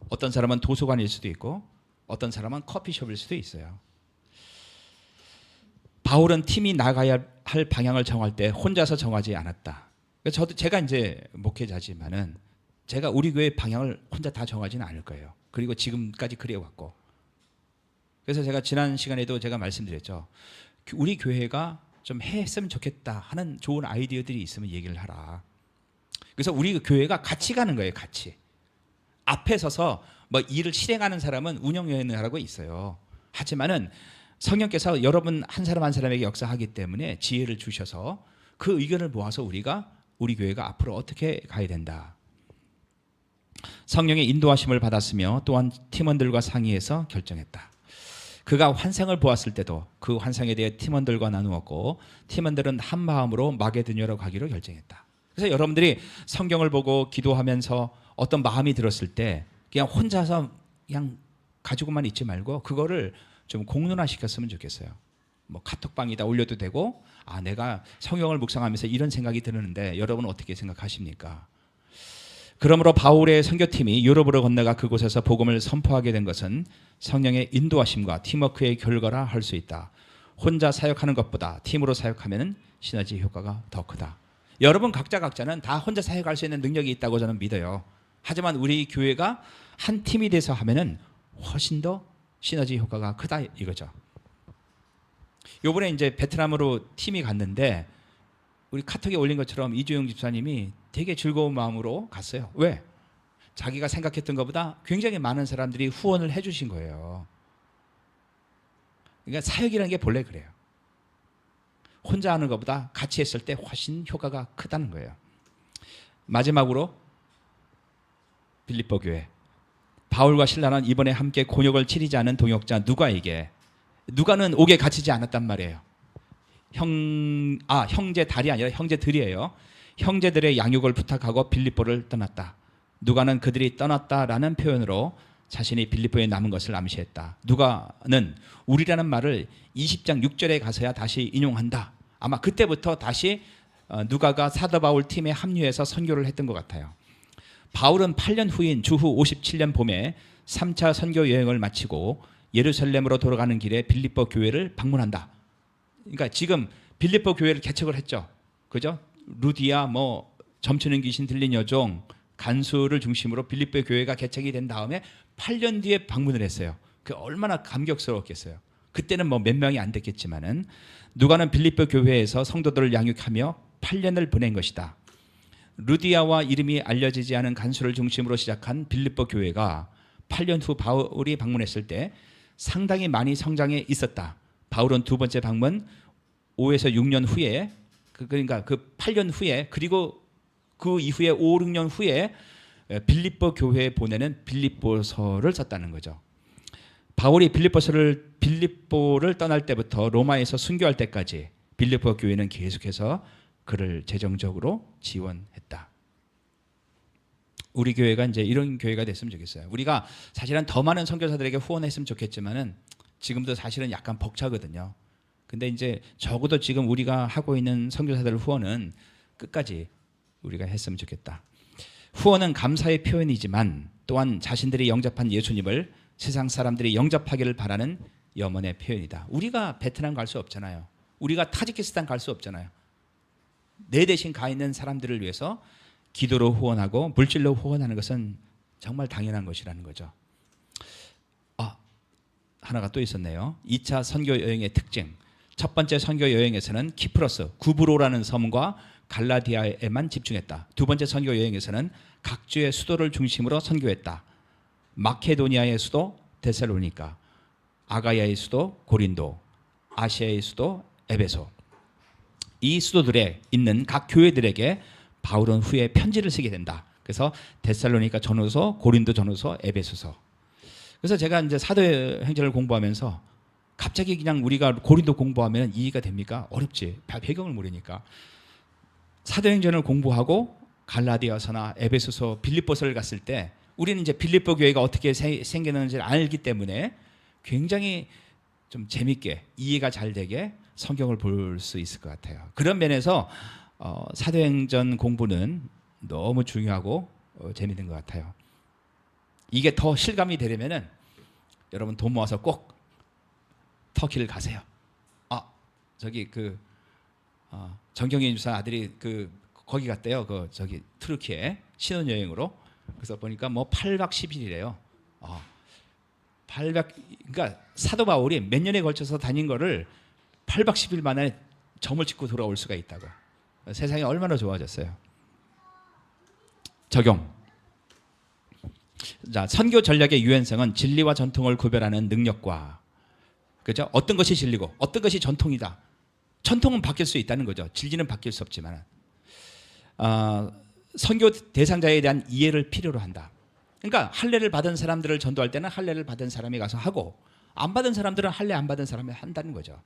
어떤 사람은 도서관일 수도 있고 어떤 사람은 커피숍일 수도 있어요. 바울은 팀이 나가야 할 방향을 정할 때 혼자서 정하지 않았다. 제가 이제 목회자지만은 제가 우리 교회 방향을 혼자 다 정하지는 않을 거예요. 그리고 지금까지 그래왔고. 그래서 제가 지난 시간에도 제가 말씀드렸죠. 우리 교회가 좀 했으면 좋겠다 하는 좋은 아이디어들이 있으면 얘기를 하라. 그래서 우리 교회가 같이 가는 거예요. 같이. 앞에 서서 뭐 일을 실행하는 사람은 운영위원을 하고 있어요. 하지만은 성령께서 여러분 한 사람 한 사람에게 역사하기 때문에 지혜를 주셔서 그 의견을 모아서 우리가 우리 교회가 앞으로 어떻게 가야 된다. 성령의 인도하심을 받았으며 또한 팀원들과 상의해서 결정했다. 그가 환상을 보았을 때도 그 환상에 대해 팀원들과 나누었고 팀원들은 한 마음으로 마게도냐로 가기로 결정했다. 그래서 여러분들이 성경을 보고 기도하면서 어떤 마음이 들었을 때 그냥 혼자서 그냥 가지고만 있지 말고 그거를 좀 공론화시켰으면 좋겠어요. 뭐 카톡방에다 올려도 되고 내가 성경을 묵상하면서 이런 생각이 드는데 여러분은 어떻게 생각하십니까? 그러므로 바울의 선교팀이 유럽으로 건너가 그곳에서 복음을 선포하게 된 것은 성령의 인도하심과 팀워크의 결과라 할 수 있다. 혼자 사역하는 것보다 팀으로 사역하면 시너지 효과가 더 크다. 여러분 각자는 다 혼자 사역할 수 있는 능력이 있다고 저는 믿어요. 하지만 우리 교회가 한 팀이 돼서 하면은 훨씬 더 시너지 효과가 크다 이거죠. 요번에 이제 베트남으로 팀이 갔는데 우리 카톡에 올린 것처럼 이주영 집사님이 되게 즐거운 마음으로 갔어요. 왜? 자기가 생각했던 것보다 굉장히 많은 사람들이 후원을 해주신 거예요. 그러니까 사역이라는 게 본래 그래요. 혼자 하는 것보다 같이 했을 때 훨씬 효과가 크다는 거예요. 마지막으로 빌립보 교회. 바울과 실라는 이번에 함께 곤욕을 치르지 않은 동역자 누가는 옥에 갇히지 않았단 말이에요. 형제달이 아니라 형제들이에요. 형제들의 양육을 부탁하고 빌립보를 떠났다. 누가는 그들이 떠났다라는 표현으로 자신이 빌립보에 남은 것을 암시했다. 누가는 우리라는 말을 20장 6절에 가서야 다시 인용한다. 아마 그때부터 다시 누가가 사도 바울 팀에 합류해서 선교를 했던 것 같아요. 바울은 8년 후인 주후 57년 봄에 3차 선교 여행을 마치고 예루살렘으로 돌아가는 길에 빌립보 교회를 방문한다. 그러니까 지금 빌립보 교회를 개척을 했죠. 그죠? 루디아 점치는 귀신 들린 여종 간수를 중심으로 빌립보 교회가 개척이 된 다음에 8년 뒤에 방문을 했어요. 그 얼마나 감격스러웠겠어요. 그때는 몇 명이 안 됐겠지만은 누가는 빌립보 교회에서 성도들을 양육하며 8년을 보낸 것이다. 루디아와 이름이 알려지지 않은 간수를 중심으로 시작한 빌립보 교회가 8년 후 바울이 방문했을 때 상당히 많이 성장해 있었다. 바울은 두 번째 방문 5에서 6년 후에 그러니까 그 8년 후에 그리고 그 이후에 5, 6년 후에 빌립보 교회에 보내는 빌립보서를 썼다는 거죠. 바울이 빌립보를 떠날 때부터 로마에서 순교할 때까지 빌립보 교회는 계속해서 그를 재정적으로 지원했다. 우리 교회가 이제 이런 교회가 됐으면 좋겠어요. 우리가 사실은 더 많은 선교사들에게 후원했으면 좋겠지만은 지금도 사실은 약간 벅차거든요. 근데 이제 적어도 지금 우리가 하고 있는 선교사들 후원은 끝까지 우리가 했으면 좋겠다. 후원은 감사의 표현이지만 또한 자신들이 영접한 예수님을 세상 사람들이 영접하기를 바라는 염원의 표현이다. 우리가 베트남 갈 수 없잖아요. 우리가 타지키스탄 갈 수 없잖아요. 내 대신 가 있는 사람들을 위해서 기도로 후원하고 물질로 후원하는 것은 정말 당연한 것이라는 거죠. 하나가 또 있었네요. 2차 선교 여행의 특징. 첫 번째 선교 여행에서는 키프로스, 구브로라는 섬과 갈라디아에만 집중했다. 두 번째 선교 여행에서는 각 주의 수도를 중심으로 선교했다. 마케도니아의 수도 데살로니가, 아가야의 수도 고린도, 아시아의 수도 에베소. 이 수도들에 있는 각 교회들에게 바울은 후에 편지를 쓰게 된다. 그래서 데살로니가 전후서, 고린도 전후서, 에베소서. 그래서 제가 이제 사도행전을 공부하면서 갑자기 그냥 우리가 고린도 공부하면 이해가 됩니까? 어렵지. 배경을 모르니까. 사도행전을 공부하고 갈라디아서나 에베소서, 빌립보서를 갔을 때 우리는 이제 빌립보 교회가 어떻게 생겼는지를 알기 때문에 굉장히 좀 재밌게 이해가 잘 되게 성경을 볼 수 있을 것 같아요. 그런 면에서 사도행전 공부는 너무 중요하고 재밌는 것 같아요. 이게 더 실감이 되려면은 여러분 돈 모아서 꼭 터키를 가세요. 저기 정경인 주사 아들이 거기 갔대요. 트르키에 신혼여행으로. 그래서 보니까 8박 10일이래요. 어, 800 그러니까 사도 바울이 몇 년에 걸쳐서 다닌 거를 8박 10일 만에 점을 찍고 돌아올 수가 있다고. 세상이 얼마나 좋아졌어요. 적용. 자, 선교 전략의 유연성은 진리와 전통을 구별하는 능력과, 그죠? 어떤 것이 진리고 어떤 것이 전통이다. 전통은 바뀔 수 있다는 거죠. 진리는 바뀔 수 없지만, 선교 대상자에 대한 이해를 필요로 한다. 그러니까 할례를 받은 사람들을 전도할 때는 할례를 받은 사람이 가서 하고, 안 받은 사람들은 할례 안 받은 사람이 한다는 거죠.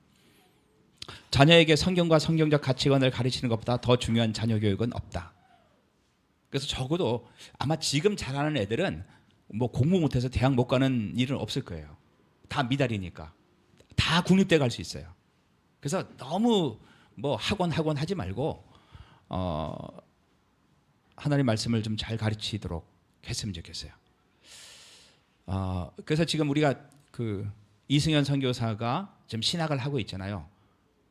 자녀에게 성경과 성경적 가치관을 가르치는 것보다 더 중요한 자녀 교육은 없다. 그래서 적어도 아마 지금 자라는 애들은 뭐 공부 못해서 대학 못 가는 일은 없을 거예요. 다 미달이니까. 다 국립대 갈 수 있어요. 그래서 너무 뭐 학원 하지 말고 하나님 말씀을 좀 잘 가르치도록 했으면 좋겠어요. 그래서 지금 우리가 그 이승현 선교사가 지금 신학을 하고 있잖아요.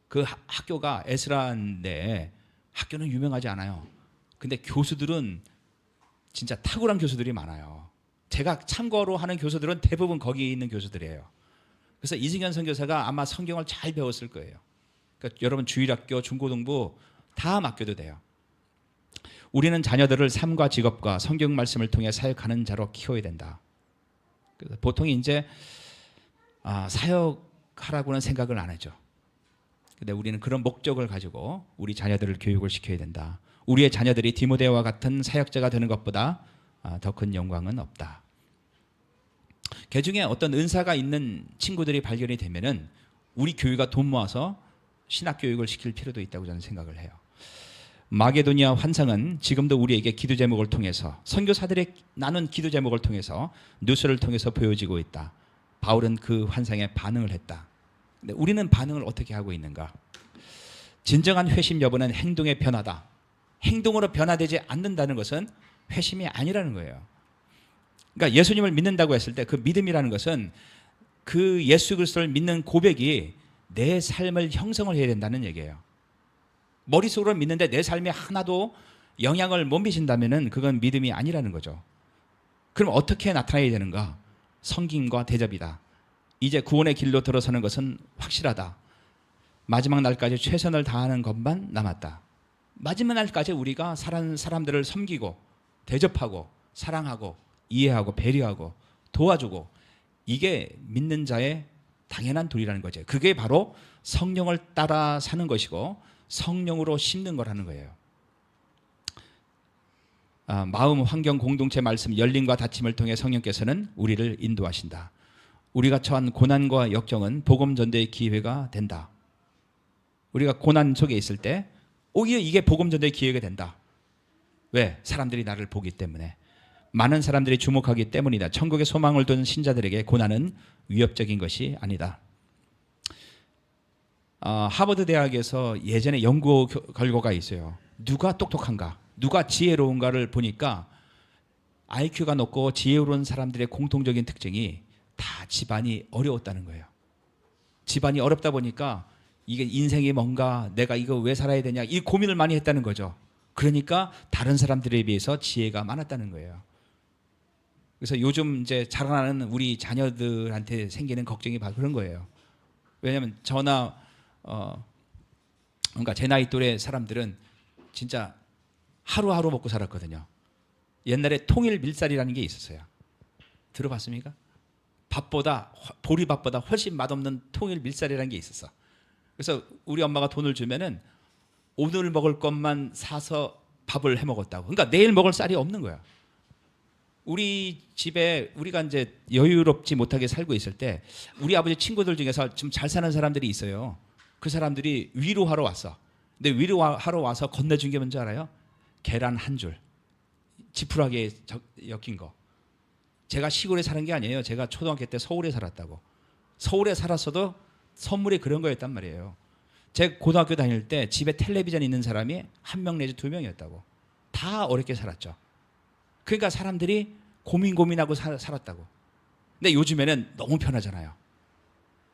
그 학교가 에스라인데 학교는 유명하지 않아요. 근데 교수들은 진짜 탁월한 교수들이 많아요. 제가 참고로 하는 교수들은 대부분 거기 있는 교수들이에요. 그래서 이승현 선교사가 아마 성경을 잘 배웠을 거예요. 그러니까 여러분 주일학교, 중고등부 다 맡겨도 돼요. 우리는 자녀들을 삶과 직업과 성경 말씀을 통해 사역하는 자로 키워야 된다. 그래서 보통 이제 사역하라고는 생각을 안 하죠. 근데 우리는 그런 목적을 가지고 우리 자녀들을 교육을 시켜야 된다. 우리의 자녀들이 디모데와 같은 사역자가 되는 것보다 더 큰 영광은 없다. 개중에 어떤 은사가 있는 친구들이 발견이 되면은 우리 교회가 돈 모아서 신학 교육을 시킬 필요도 있다고 저는 생각을 해요. 마게도니아 환상은 지금도 우리에게 기도 제목을 통해서, 선교사들의 나눈 기도 제목을 통해서, 뉴스를 통해서 보여지고 있다. 바울은 그 환상에 반응을 했다. 근데 우리는 반응을 어떻게 하고 있는가? 진정한 회심 여부는 행동의 변화다. 행동으로 변화되지 않는다는 것은 회심이 아니라는 거예요. 그러니까 예수님을 믿는다고 했을 때 그 믿음이라는 것은 그 예수 그리스도를 믿는 고백이 내 삶을 형성을 해야 된다는 얘기예요. 머릿속으로 믿는데 내 삶에 하나도 영향을 못 미친다면 그건 믿음이 아니라는 거죠. 그럼 어떻게 나타나야 되는가? 성김과 대접이다. 이제 구원의 길로 들어서는 것은 확실하다. 마지막 날까지 최선을 다하는 것만 남았다. 마지막 날까지 우리가 사람들을 섬기고 대접하고 사랑하고 이해하고 배려하고 도와주고, 이게 믿는 자의 당연한 도리라는 거죠. 그게 바로 성령을 따라 사는 것이고 성령으로 심는 거라는 거예요. 마음, 환경, 공동체 말씀, 열림과 닫힘을 통해 성령께서는 우리를 인도하신다. 우리가 처한 고난과 역경은 복음 전도의 기회가 된다. 우리가 고난 속에 있을 때 오히려 이게 복음 전도의 기회가 된다. 왜? 사람들이 나를 보기 때문에. 많은 사람들이 주목하기 때문이다. 천국의 소망을 둔 신자들에게 고난은 위협적인 것이 아니다. 하버드 대학에서 예전에 연구 결과가 있어요. 누가 똑똑한가, 누가 지혜로운가를 보니까 IQ가 높고 지혜로운 사람들의 공통적인 특징이 다 집안이 어려웠다는 거예요. 집안이 어렵다 보니까 이게 인생이 뭔가, 내가 이거 왜 살아야 되냐, 이 고민을 많이 했다는 거죠. 그러니까 다른 사람들에 비해서 지혜가 많았다는 거예요. 그래서 요즘 이제 자라나는 우리 자녀들한테 생기는 걱정이 바로 그런 거예요. 왜냐하면 저나 그러니까 제 나이 또래 사람들은 진짜 하루하루 먹고 살았거든요. 옛날에 통일 밀살이라는 게 있었어요. 들어봤습니까? 보리밥보다 훨씬 맛없는 통일 밀살이라는 게 있었어. 그래서 우리 엄마가 돈을 주면은 오늘 먹을 것만 사서 밥을 해 먹었다고. 그러니까 내일 먹을 쌀이 없는 거야. 우리 집에 우리가 이제 여유롭지 못하게 살고 있을 때 우리 아버지 친구들 중에서 좀 잘 사는 사람들이 있어요. 그 사람들이 위로하러 왔어. 근데 위로하러 와서 건네준 게 뭔지 알아요? 계란 한 줄, 지푸라기에 엮인 거. 제가 시골에 사는 게 아니에요. 제가 초등학교 때 서울에 살았다고. 서울에 살았어도 선물이 그런 거였단 말이에요. 제가 고등학교 다닐 때 집에 텔레비전 있는 사람이 1명 내지 2명이었다고. 다 어렵게 살았죠. 그러니까 사람들이 고민하고 살았다고. 근데 요즘에는 너무 편하잖아요.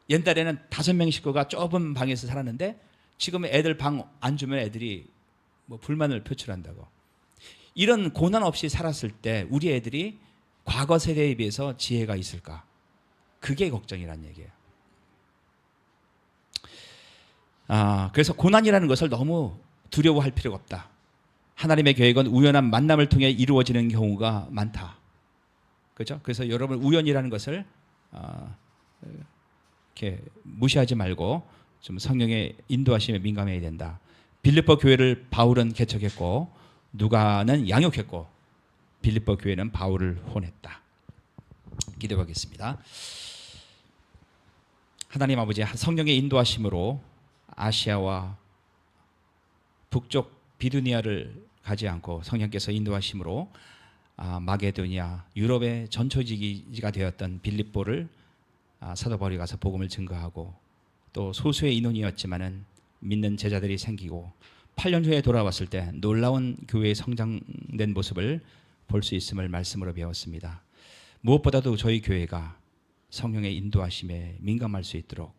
옛날에는 5명 식구가 좁은 방에서 살았는데 지금 애들 방 안 주면 애들이 뭐 불만을 표출한다고. 이런 고난 없이 살았을 때 우리 애들이 과거 세대에 비해서 지혜가 있을까? 그게 걱정이란 얘기예요. 그래서 고난이라는 것을 너무 두려워할 필요가 없다. 하나님의 계획은 우연한 만남을 통해 이루어지는 경우가 많다. 그렇죠? 그래서 여러분 우연이라는 것을 이렇게 무시하지 말고 좀 성령의 인도하심에 민감해야 된다. 빌립보 교회를 바울은 개척했고 누가는 양육했고 빌립보 교회는 바울을 혼했다. 기도하겠습니다. 하나님 아버지, 성령의 인도하심으로 아시아와 북쪽 비두니아를 가지 않고 성령께서 인도하심으로 마게도니아, 유럽의 전초지기가 되었던 빌립보를 사도 바울이 가서 복음을 증거하고 또 소수의 인원이었지만은 믿는 제자들이 생기고 8년 후에 돌아왔을 때 놀라운 교회의 성장된 모습을 볼 수 있음을 말씀으로 배웠습니다. 무엇보다도 저희 교회가 성령의 인도하심에 민감할 수 있도록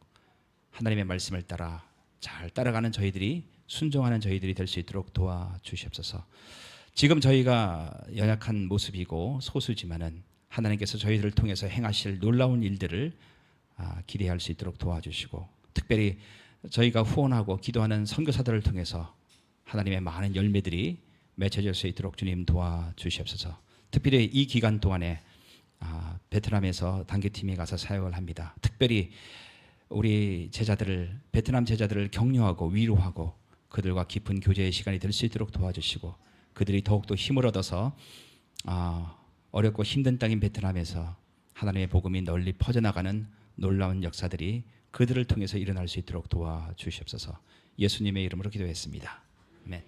하나님의 말씀을 따라 잘 따라가는 저희들이, 순종하는 저희들이 될 수 있도록 도와주시옵소서. 지금 저희가 연약한 모습이고 소수지만은 하나님께서 저희들을 통해서 행하실 놀라운 일들을 기대할 수 있도록 도와주시고, 특별히 저희가 후원하고 기도하는 선교사들을 통해서 하나님의 많은 열매들이 맺혀질 수 있도록 주님 도와주시옵소서. 특별히 이 기간 동안에 베트남에서 단계팀에 가서 사역을 합니다. 특별히 우리 제자들을, 베트남 제자들을 격려하고 위로하고 그들과 깊은 교제의 시간이 될 수 있도록 도와주시고, 그들이 더욱더 힘을 얻어서 어렵고 힘든 땅인 베트남에서 하나님의 복음이 널리 퍼져나가는 놀라운 역사들이 그들을 통해서 일어날 수 있도록 도와주시옵소서. 예수님의 이름으로 기도했습니다. 아멘.